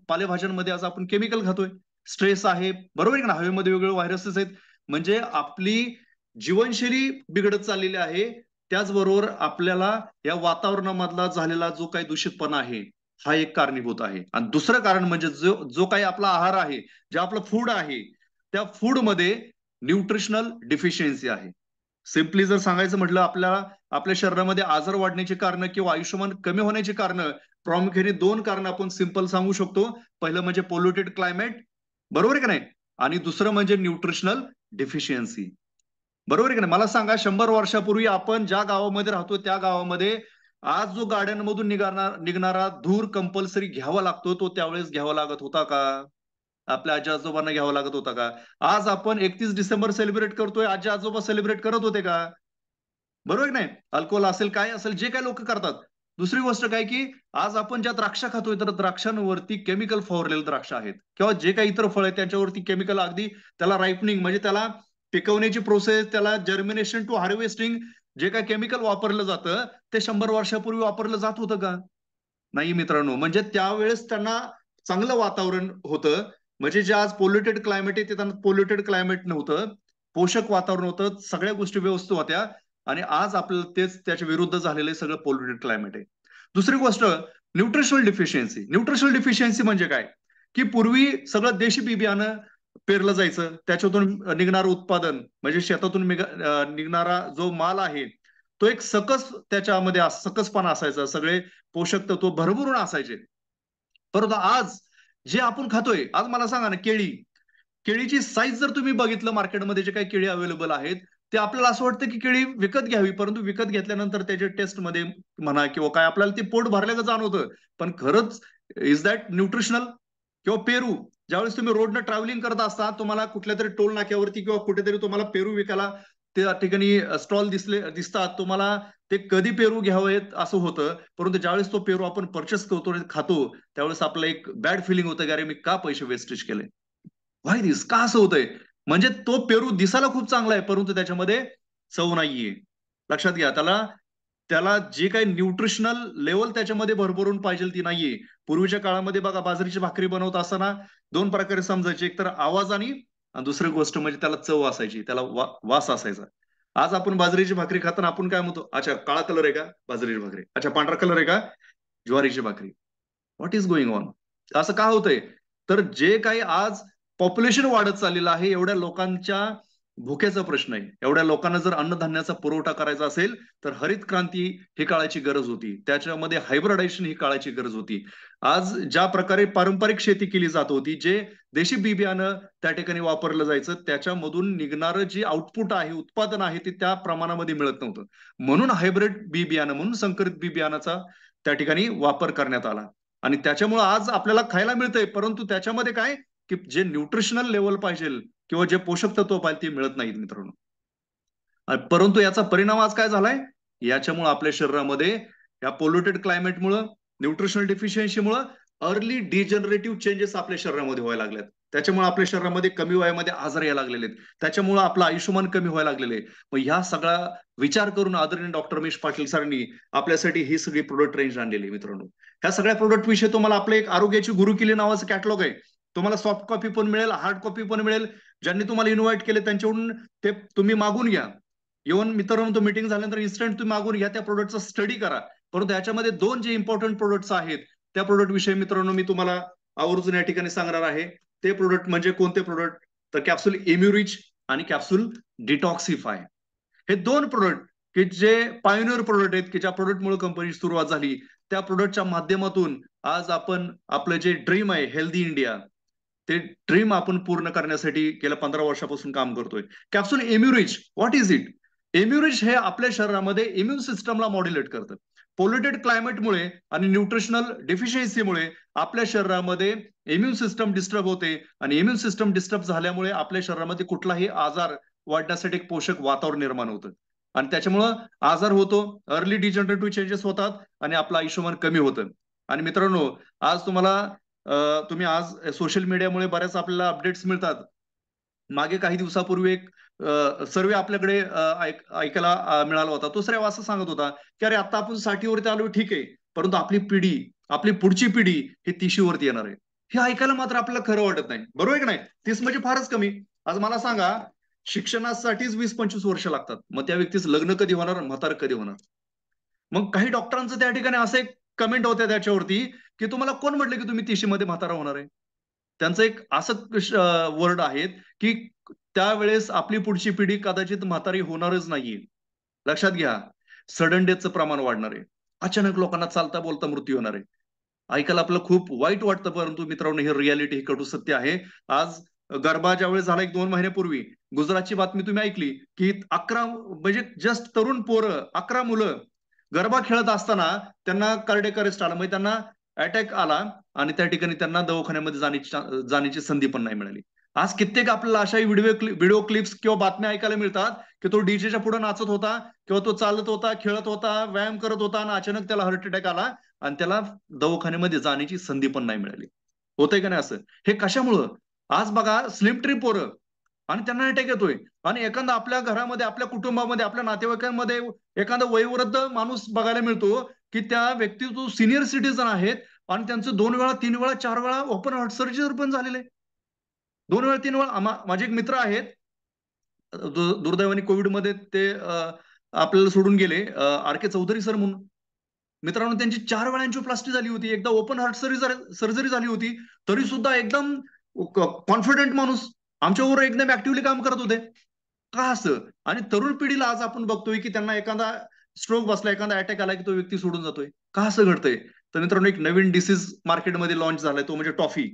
पालेभाज्यांमध्ये आज आपण केमिकल खातोय. स्ट्रेस आहे, बरोबर आहे ना? हवेमध्ये वेगवेगळे व्हायरसेस आहेत. म्हणजे आपली जीवनशैली बिघडत चाललेली आहे. त्याचबरोबर आपल्याला या वातावरणामधला झालेला जो काही दूषितपणा आहे, हा एक कारणीभूत आहे. आणि दुसरं कारण म्हणजे जो जो काही आपला आहार आहे, जे आपलं फूड आहे, त्या फूडमध्ये न्यूट्रिशनल डिफिशियन्सी आहे. सिम्पली जर सांगायचं म्हटलं, आपल्याला आपल्या शरीरामध्ये आजार वाढण्याची कारण किंवा आयुष्यमान कमी होण्याची कारण प्रामुख्याने 2 कारण आपण सिंपल सांगू शकतो. पहिलं म्हणजे पोल्युटेड क्लायमेट, बरोबर आहे का नाही? आणि दुसरं म्हणजे न्यूट्रिशनल डिफिशियन्सी. बरोबर आहे की नाही? मला सांगा, 100 वर्षापूर्वी आपण ज्या गावामध्ये राहतो त्या गावामध्ये आज जो गाड्यांमधून निघणारा धूर कंपल्सरी घ्यावा लागतो, तो त्यावेळेस घ्यावा लागत होता का? आपल्या आजी आजोबांना घ्यावा लागत होता का? आज आपण 31 डिसेंबर सेलिब्रेट करतोय, आजी आजोबा सेलिब्रेट करत होते का? बरोबर की नाही? अल्कोहोल असेल, काय असेल, जे काही लोक करतात. दुसरी गोष्ट काय की आज आपण ज्या द्राक्ष खातोय तर द्राक्षांवरती केमिकल फवारलेले द्राक्ष आहेत किंवा जे काही इतर फळ आहेत त्यांच्यावरती केमिकल, अगदी त्याला रायपनिंग म्हणजे त्याला पिकवण्याची प्रोसेस, त्याला जर्मिनेशन टू हार्वेस्टिंग, जे काही केमिकल वापरलं जातं ते 100 वर्षापूर्वी वापरलं जात होतं का? नाही मित्रांनो. म्हणजे त्यावेळेस त्यांना चांगलं वातावरण होतं. म्हणजे जे आज पोल्युटेड क्लायमेट आहे, ते त्यांना पोल्युटेड क्लायमेट नव्हतं. पोषक वातावरण होतं. सगळ्या गोष्टी व्यवस्थित होत्या आणि आज आपल्याला तेच त्याच्या विरुद्ध झालेलं सगळं पोल्युटेड क्लायमेट आहे. दुसरी गोष्ट, न्यूट्रिशनल डिफिशियन्सी. न्यूट्रिशनल डिफिशियन्सी म्हणजे काय? की पूर्वी सगळं देशी बियाणं पेरलं जायचं. त्याच्यातून निघणारं उत्पादन म्हणजे शेतातून निघणारा जो माल आहे, तो एक सकस त्याच्यामध्ये सकसपणा असायचा. सगळे पोषक तत्व भरभरून असायचे. परंतु आज जे आपण खातोय, आज मला सांगा ना, केळीची साईज जर तुम्ही बघितलं मार्केटमध्ये जे काही केळी अवेलेबल आहेत, ते आपल्याला असं वाटतं की केळी विकत घ्यावी, परंतु विकत घेतल्यानंतर त्याच्या टेस्टमध्ये म्हणा किंवा काय आपल्याला ते पोट भरल्याचं जाणवतं, पण खरंच इज दॅट न्यूट्रिशनल? किंवा पेरू, ज्यावेळेस तुम्ही रोडनं ट्रॅव्हलिंग करत असता, तुम्हाला कुठल्या तरी टोल नाक्यावरती किंवा कुठेतरी तुम्हाला पेरू विकायला त्या ठिकाणी स्टॉल दिसतात, तुम्हाला ते कधी पेरू घ्यावेत असं होतं, परंतु ज्यावेळेस तो पेरू आपण परचेस करतो, खातो, त्यावेळेस आपलं एक बॅड फिलिंग होतं की अरे मी का पैसे वेस्टेज केले, व्हाय दिस, का असं होतंय? म्हणजे तो पेरू दिसायला खूप चांगला आहे, परंतु त्याच्यामध्ये चव नाहीये. लक्षात घ्या, त्याला त्याला जे काही न्यूट्रिशनल लेवल त्याच्यामध्ये भरभरून पाहिजे ती नाहीये. पूर्वीच्या काळामध्ये बघा, बाजरीची भाकरी बनवत असताना दोन प्रकारे समजायचे, एक तर आवाज आणि दुसरी गोष्ट म्हणजे त्याला चव असायची, त्याला वास असायचा. आज आपण बाजरीची भाकरी खाताना आपण काय म्हणतो, अच्छा काळा कलर आहे का बाजरीची भाकरी, अच्छा पांढरा कलर आहे का ज्वारीची भाकरी. What is going on? असं का होतंय? तर जे काही आज पॉप्युलेशन वाढत चाललेलं आहे, एवढ्या लोकांच्या भुकेचा प्रश्न आहे. एवढ्या लोकांना जर अन्नधान्याचा पुरवठा करायचा असेल, तर हरित क्रांती ही काळाची गरज होती. त्याच्यामध्ये हायब्रिडायझेशन ही काळाची गरज होती. आज ज्या प्रकारे पारंपरिक शेती केली जात होती, जे देशी बी बियाणं त्या ठिकाणी वापरलं जायचं, त्याच्यामधून निघणारं जे आउटपुट आहे, उत्पादन आहे, ते त्या प्रमाणामध्ये मिळत नव्हतं. म्हणून हायब्रिड बी बियाणं, म्हणून संकरित बी बियाणाचा त्या ठिकाणी वापर करण्यात आला. आणि त्याच्यामुळे आज आपल्याला खायला मिळतंय, परंतु त्याच्यामध्ये काय, की जे न्यूट्रिशनल लेवल पाहिजे किंवा जे पोषक तत्व पाहिजे ते मिळत नाहीत मित्रांनो. परंतु याचा परिणाम आज काय झालाय, याच्यामुळे आपल्या शरीरामध्ये या पोल्युटेड क्लायमेटमुळं, न्यूट्रिशनल डिफिशियन्सीमुळं अर्ली डिजनरेटिव्ह चेंजेस आपल्या शरीरामध्ये व्हायला लागल्यात. त्याच्यामुळे आपल्या शरीरामध्ये कमी वयामध्ये आजार यायला लागलेले आहेत. त्याच्यामुळे आपलं आयुष्यमान कमी व्हायला लागलेलं आहे. मग ह्या सगळा विचार करून आदरणीय डॉक्टर रमेश पाटील सरांनी आपल्यासाठी ही सगळी प्रोडक्ट रेंज आणलेली आहे मित्रांनो. ह्या सगळ्या प्रोडक्ट विषयी तुम्हाला आपलं एक आरोग्याची गुरुकिल्ली नावाचं कॅटलॉग आहे. तुम्हाला सॉफ्ट कॉपी पण मिळेल, हार्ड कॉपी पण मिळेल. ज्यांनी तुम्हाला इन्व्हाइट केले त्यांच्याकडून ते तुम्ही मागून घ्या. इव्हन मित्रांनो, तो मीटिंग झाल्यानंतर इन्स्टंट तुम्ही मागून घ्या, त्या प्रोडक्टचा स्टडी करा. परंतु याच्यामध्ये दोन जे इम्पॉर्टंट प्रोडक्ट्स आहेत, त्या प्रोडक्ट विषयी मित्रांनो मी तुम्हाला आवर्जून या ठिकाणी सांगणार आहे. ते प्रोडक्ट म्हणजे कोणते प्रोडक्ट, तर कॅप्सूल इम्युरिच आणि कॅप्सूल डिटॉक्सिफाय. हे दोन प्रोडक्ट की जे पायोनियर प्रोडक्ट आहेत, की ज्या प्रोडक्टमुळे कंपनीची सुरुवात झाली, त्या प्रोडक्टच्या माध्यमातून आज आपण आपलं जे ड्रीम आहे हेल्दी इंडिया, ते ड्रीम आपण पूर्ण करण्यासाठी गेल्या 15 वर्षापासून काम करतोय. कॅप्सूल एम्युरिच, व्हॉट इज इट? एम्युरिच हे आपल्या शरीरामध्ये इम्युन सिस्टमला मॉड्युलेट करतं. पोल्युटेड क्लायमेटमुळे आणि न्यूट्रिशनल डेफिशियन्सीमुळे आपल्या शरीरामध्ये इम्युन सिस्टम डिस्टर्ब होते, आणि इम्युन सिस्टम डिस्टर्ब झाल्यामुळे आपल्या शरीरामध्ये कुठलाही आजार वाढण्यासाठी एक पोषक वातावरण निर्माण होतं, आणि त्याच्यामुळं आजार होतो, अर्ली डिजनरेटिव्ह चेंजेस होतात आणि आपलं आयुष्यमान कमी होतं. आणि मित्रांनो, आज तुम्ही आज सोशल मीडियामुळे बऱ्याच आपल्याला अपडेट्स मिळतात. मागे काही दिवसापूर्वी एक सर्वे आपल्याकडे ऐकायला मिळाला होता. तो सर्वे असं सांगत होता, की अरे आता आपण 60वरती आलो ठीक आहे, परंतु आपली पुढची पिढी ही 30शीवरती येणार आहे. हे ऐकायला मात्र आपल्याला खरं वाटत नाही. बरोबर आहे की नाही? 30 म्हणजे फारच कमी. आज मला सांगा, शिक्षणासाठीच 20-25 वर्ष लागतात. मग त्या व्यक्तीचं लग्न कधी होणार, म्हातारं कधी होणार? मग काही डॉक्टरांचं त्या ठिकाणी असं एक कमेंट होत्या त्याच्यावरती, की तुम्हाला कोण म्हटलं की तुम्ही 30शी मध्ये म्हातारा होणार आहे? त्यांचं एक असं वर्ड आहेत, की त्यावेळेस आपली पुढची पिढी कदाचित म्हातारी होणारच नाहीये. लक्षात घ्या, सडन डेथचं प्रमाण वाढणार आहे. अचानक लोकांना चालता बोलता मृत्यू होणार आहे. ऐकायला आपल्याला खूप वाईट वाटतं, परंतु मित्रांनो हे रियालिटी, हे कटू सत्य आहे. आज गरबा ज्यावेळेस झाला 1-2 महिन्यापूर्वी, गुजरातची बातमी तुम्ही ऐकली, की 11 म्हणजे जस्ट तरुण पोरं, 11 मुलं गरबा खेळत असताना त्यांना कार्डियाक अरेस्ट आला, म्हणजे त्यांना अटॅक आला, आणि त्या ठिकाणी त्यांना दवाखान्यामध्ये जाण्याची संधी पण नाही मिळाली. आज कित्येक आपल्याला अशा व्हिडिओ क्लिप्स किंवा बातम्या ऐकायला मिळतात, की तो डीजेच्या पुढे नाचत होता किंवा तो चालत होता, खेळत होता, व्यायाम करत होता, आणि अचानक त्याला हार्ट अटॅक आला, आणि त्याला दवाखान्यामध्ये जाण्याची संधी पण नाही मिळाली. होतंय का नाही असं? हे कशामुळं? आज बघा, स्लिम ट्री पोरं, आणि त्यांना अटॅक येतोय. आणि एखादा आपल्या घरामध्ये, आपल्या कुटुंबामध्ये, आपल्या नातेवाईकांमध्ये एखादा वयोवृद्ध माणूस बघायला मिळतो, की त्या व्यक्ती जो सिनियर सिटीजन आहेत, आणि त्यांचं 2 वेळा, 3 वेळा, 4 वेळा ओपन हार्ट सर्जरी पण झालेले. 2 वेळा, 3 वेळा. माझे एक मित्र आहेत, दुर्दैवाने कोविडमध्ये ते आपल्याला सोडून गेले, आर के चौधरी सर म्हणून. मित्रांनो, त्यांची 4 वेळा अँजिओप्लास्टी झाली होती. एकदा ओपन हार्ट सर्जरी झाली होती. तरी सुद्धा एकदम कॉन्फिडंट माणूस. आमच्याबरोबर एकदम ऍक्टिव्हली काम करत होते. का असं? आणि तरुण पिढीला आज आपण बघतोय, की त्यांना एखादा स्ट्रोक बसला, एखादा अटॅक आला, की तो व्यक्ती सोडून जातोय. का असं घडतंय? तर मित्रांनो, एक नवीन डिसीज मार्केटमध्ये लॉन्च झालाय, तो म्हणजे टॉफी.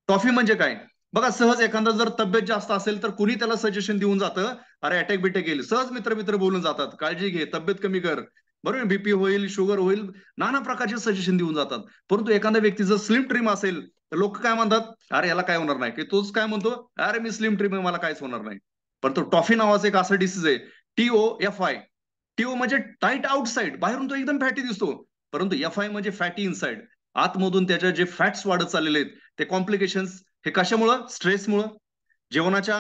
टॉफी म्हणजे काय? बघा, सहज एखादा जर तब्येत जास्त असेल तर कुणी त्याला सजेशन देऊन जातं, अरे अटॅक बिटॅक येईल, सहज मित्र मित्र बोलून जातात, काळजी घे, तब्येत कमी कर, बरोबर, बीपी होईल, शुगर होईल, नाना प्रकारचे सजेशन देऊन जातात. परंतु एखाद्या व्यक्ती जर स्लिम ट्रिम असेल तर लोक काय म्हणतात, अरे याला काय होणार नाही, की तोच काय म्हणतो, अरे मी स्लिम ट्रिम आहे, मला काहीच होणार नाही. परंतु टॉफी नावाचं एक असं डिसीज आहे, TOFI. टीओ म्हणजे टाईट आउटसाइड, बाहेरून तो एकदम फॅटी दिसतो, परंतु FI म्हणजे फॅटी इनसाइड. आतमधून त्याच्या जे फॅट्स वाढत चाललेले आहेत, ते कॉम्प्लिकेशन्स हे कशामुळं, स्ट्रेसमुळं, जेवणाच्या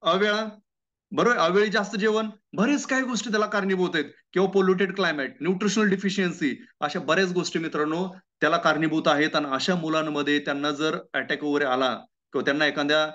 अवेळा, बरोबर, अवेळी जास्त जेवण, बरेच काही गोष्टी त्याला कारणीभूत आहेत, किंवा पोल्युटेड क्लायमेट, न्यूट्रिशनल डिफिशियन्सी, अशा बऱ्याच गोष्टी मित्रांनो त्याला कारणीभूत आहेत. आणि अशा मुलांमध्ये त्यांना जर अटॅक वगैरे आला किंवा त्यांना एखाद्या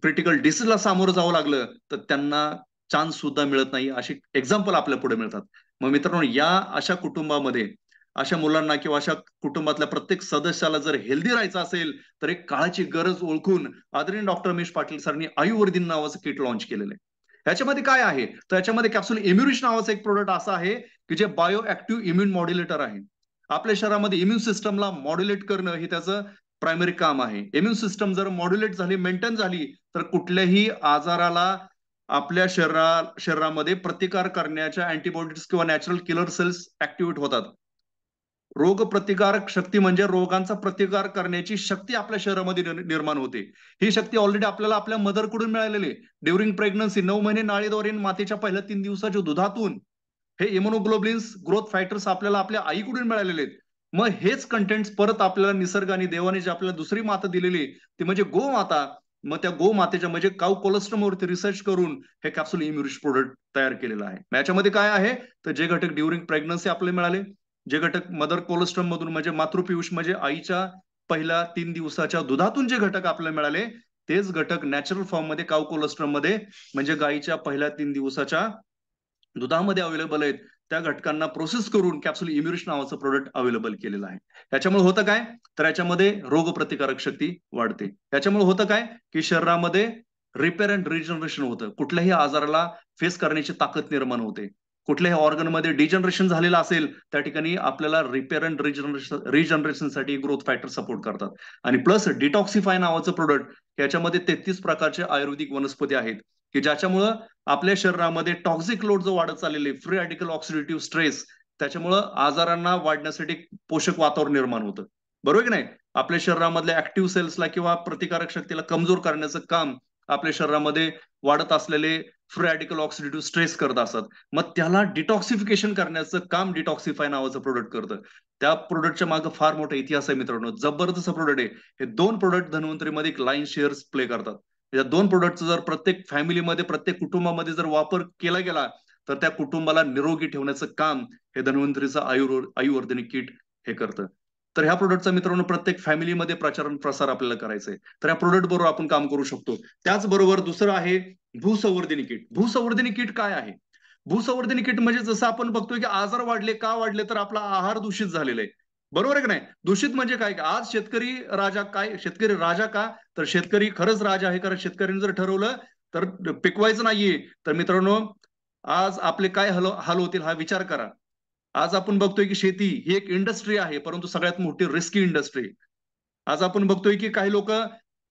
क्रिटिकल डिसीजला सामोरं जावं लागलं तर त्यांना चान्स सुद्धा मिळत नाही, अशी एक्झाम्पल आपल्या पुढे मिळतात. मग मित्रांनो, या अशा कुटुंबामध्ये अशा मुलांना किंवा अशा कुटुंबातल्या प्रत्येक सदस्याला जर हेल्दी राहायचं असेल तर एक काळाची गरज ओळखून आदरणीय डॉक्टर रमेश पाटील सरांनी आयुर्वेदिन नावाचं किट लॉन्च केलेलं आहे. ह्याच्यामध्ये काय आहे, तर याच्यामध्ये कॅप्सूल इम्युनिश नावाचं एक प्रोडक्ट असं आहे की जे बायो ऍक्टिव्ह इम्युन मॉड्युलेटर आहे. आपल्या शरीरामध्ये इम्युन सिस्टमला मॉड्युलेट करणं हे त्याचं प्रायमरी काम आहे. इम्युन सिस्टम जर मॉड्युलेट झाली, मेंटेन झाली, तर कुठल्याही आजाराला आपल्या शरीरामध्ये प्रतिकार करण्याच्या अँटीबॉडीज किंवा नॅचरल किलर सेल्स ऍक्टिव्हेट होतात. रोग प्रतिकारक शक्ती म्हणजे रोगांचा प्रतिकार करण्याची शक्ती आपल्या शरीरामध्ये निर्माण होते. ही शक्ती ऑलरेडी आपल्याला आपल्या मदरकडून मिळालेली आहे. ड्युरिंग प्रेग्नन्सी 9 महिने नाळीद्वारे मातेच्या पहिल्या 3 दिवसाच्या दुधातून हे इम्युनोग्लोबिन्स, ग्रोथ फायटर्स आपल्याला आपल्या आईकडून मिळालेले आहेत. मग हेच कंटेंट्स परत आपल्याला निसर्गाने, देवाने जे आपल्याला दुसरी माता दिलेली ती म्हणजे गोमाता. मग त्या गोमातेच्या म्हणजे काऊ कोलेस्ट्रॉमवरती रिसर्च करून हे कॅप्सूल इम्युनिश प्रोडक्ट तयार केलेलं आहे. याच्यामध्ये काय आहे, तर जे घटक ड्युरिंग प्रेग्नन्सी आपल्याला मिळाले, जे घटक मदर कोलेस्ट्रॉम मधून म्हणजे मातृपियुष म्हणजे आईच्या पहिल्या 3 दिवसाच्या दुधातून जे घटक आपल्याला मिळाले, तेच घटक नॅचरल फॉर्म मध्ये काऊ कोलेस्ट्रॉम मध्ये म्हणजे गाईच्या पहिल्या 3 दिवसाच्या दुधामध्ये अवेलेबल आहेत, त्या घटकांना प्रोसेस करून कॅप्सूल इम्युनिश नावाचं प्रोडक्ट अवेलेबल केलेलं आहे. याच्यामुळे होतं काय, तर याच्यामध्ये रोगप्रतिकारक शक्ती वाढते. याच्यामुळे होतं काय, की शरीरामध्ये रिपेअर अँड रिजनरेशन होतं, कुठल्याही आजाराला फेस करण्याची ताकद निर्माण होते. कुठल्याही ऑर्गनमध्ये डिजनरेशन झालेलं असेल त्या ठिकाणी आपल्याला रिपेअर अँड रिजनरेशनसाठी ग्रोथ फॅक्टर सपोर्ट करतात. आणि प्लस डिटॉक्सिफाय नावाचं प्रोडक्ट, याच्यामध्ये 33 प्रकारचे आयुर्वेदिक वनस्पती आहेत की ज्याच्यामुळं आपल्या शरीरामध्ये टॉक्सिक लोड जो वाढत चाललेले, फ्री रॅडिकल ऑक्सिडेटिव्ह स्ट्रेस, त्याच्यामुळं आजारांना वाढण्यासाठी पोषक वातावरण निर्माण होतं, बरोबर की नाही. आपल्या शरीरामधल्या ऍक्टिव्ह सेल्सला किंवा प्रतिकारक शक्तीला कमजोर करण्याचं काम आपल्या शरीरामध्ये वाढत असलेले फ्री रॅडिकल ऑक्सिडेटिव्ह स्ट्रेस करत असतात. मग त्याला डिटॉक्सिफिकेशन करण्याचं काम डिटॉक्सिफाय नावाचं प्रोडक्ट करतं. त्या प्रोडक्टच्या मागे फार मोठा इतिहास आहे मित्रांनो, जबरदस्त प्रोडक्ट आहे. हे 2 प्रोडक्ट धन्वंतरीमध्ये एक लाईन शेअर्स प्ले करतात. या 2 प्रोडक्टचा जर प्रत्येक फॅमिलीमध्ये, प्रत्येक कुटुंबामध्ये जर वापर केला गेला तर त्या कुटुंबाला निरोगी ठेवण्याचं काम हे धन्वंतरीचं आयुर्वर्धनिक किट हे करतं. तर ह्या प्रोडक्टचा मित्रांनो प्रत्येक फॅमिलीमध्ये प्रचार प्रसार आपल्याला करायचा आहे. तर या प्रोडक्ट बरोबर आपण काम करू शकतो. त्याचबरोबर दुसरं आहे भूसंवर्धनी किट. भूसंवर्धनी किट काय आहे? भूसंवर्धनी किट म्हणजे जसं आपण बघतोय की आजार वाढले, का वाढले, तर आपला आहार दूषित झालेला आहे, बरोबर आहे की नाही. दूषित म्हणजे काय, आज शेतकरी राजा, काय शेतकरी राजा का, तर शेतकरी खरंच राजा आहे, कारण शेतकऱ्यांनी जर ठरवलं तर पिकवायचं नाहीये तर मित्रांनो आज आपले काय हाल होतील हा विचार करा. आज आपण बघतोय की शेती ही एक इंडस्ट्री आहे, परंतु सगळ्यात मोठी रिस्की इंडस्ट्री. आज आपण बघतोय की काही लोक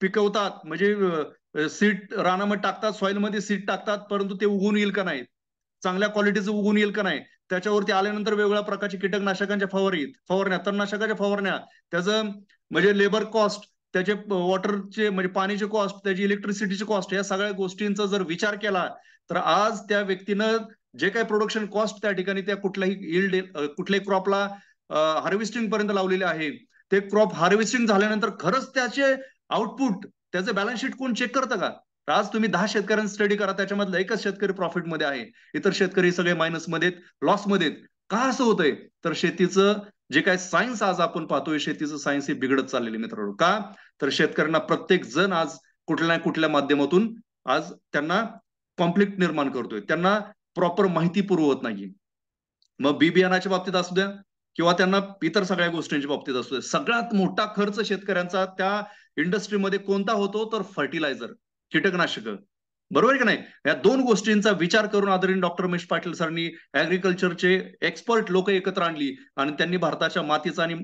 पिकवतात म्हणजे सीड रानामध्ये टाकतात, सॉइल मध्ये सीड टाकतात, परंतु ते उगून येईल का नाही, चांगल्या क्वालिटीचं उगून येईल का नाही, त्याच्यावरती आल्यानंतर वेगवेगळ्या प्रकारच्या कीटकनाशकांच्या फवारण्या, तणनाशकाच्या फवारण्या, त्याचं म्हणजे लेबर कॉस्ट, त्याचे वॉटरचे म्हणजे पाणीचे कॉस्ट, त्याची इलेक्ट्रिसिटीची कॉस्ट, या सगळ्या गोष्टींचा जर विचार केला तर आज त्या व्यक्तीनं जे काही प्रोडक्शन कॉस्ट त्या ठिकाणी त्या कुठल्याही क्रॉपला हार्वेस्टिंग पर्यंत लावलेले आहे, ते क्रॉप हार्वेस्टिंग झाल्यानंतर खरंच त्याचे आउटपुट, त्याचं बॅलन्स शीट कोण चेक करतं का. आज तुम्ही 10 शेतकऱ्यांचा स्टडी करा, त्याच्यामधला एकच शेतकरी प्रॉफिटमध्ये आहे, इतर शेतकरी सगळे मायनसमध्ये, लॉसमध्ये. का असं होतंय, तर शेतीचं जे काय सायन्स आज आपण पाहतोय, शेतीचं सायन्स हे बिघडत चाललेलं मित्रांनो. का, तर शेतकऱ्यांना प्रत्येक जण आज कुठल्या ना कुठल्या माध्यमातून आज त्यांना कॉन्फ्लिक्ट निर्माण करतोय, त्यांना प्रॉपर माहिती पुरवत नाहीये. मग बी बियाणाच्या बाबतीत असू द्या किंवा त्यांना इतर सगळ्या गोष्टींच्या बाबतीत असू द्या, सगळ्यात मोठा खर्च शेतकऱ्यांचा त्या इंडस्ट्रीमध्ये कोणता होतो, तर फर्टिलायझर, कीटकनाशक. बरोबर आहे की नाही? या दोन गोष्टींचा विचार करून आदरणीय डॉक्टर रमेश पाटील सरांनी ऍग्रिकल्चरचे एक्सपर्ट लोक एकत्र आणली आणि त्यांनी भारताच्या मातीचा आणि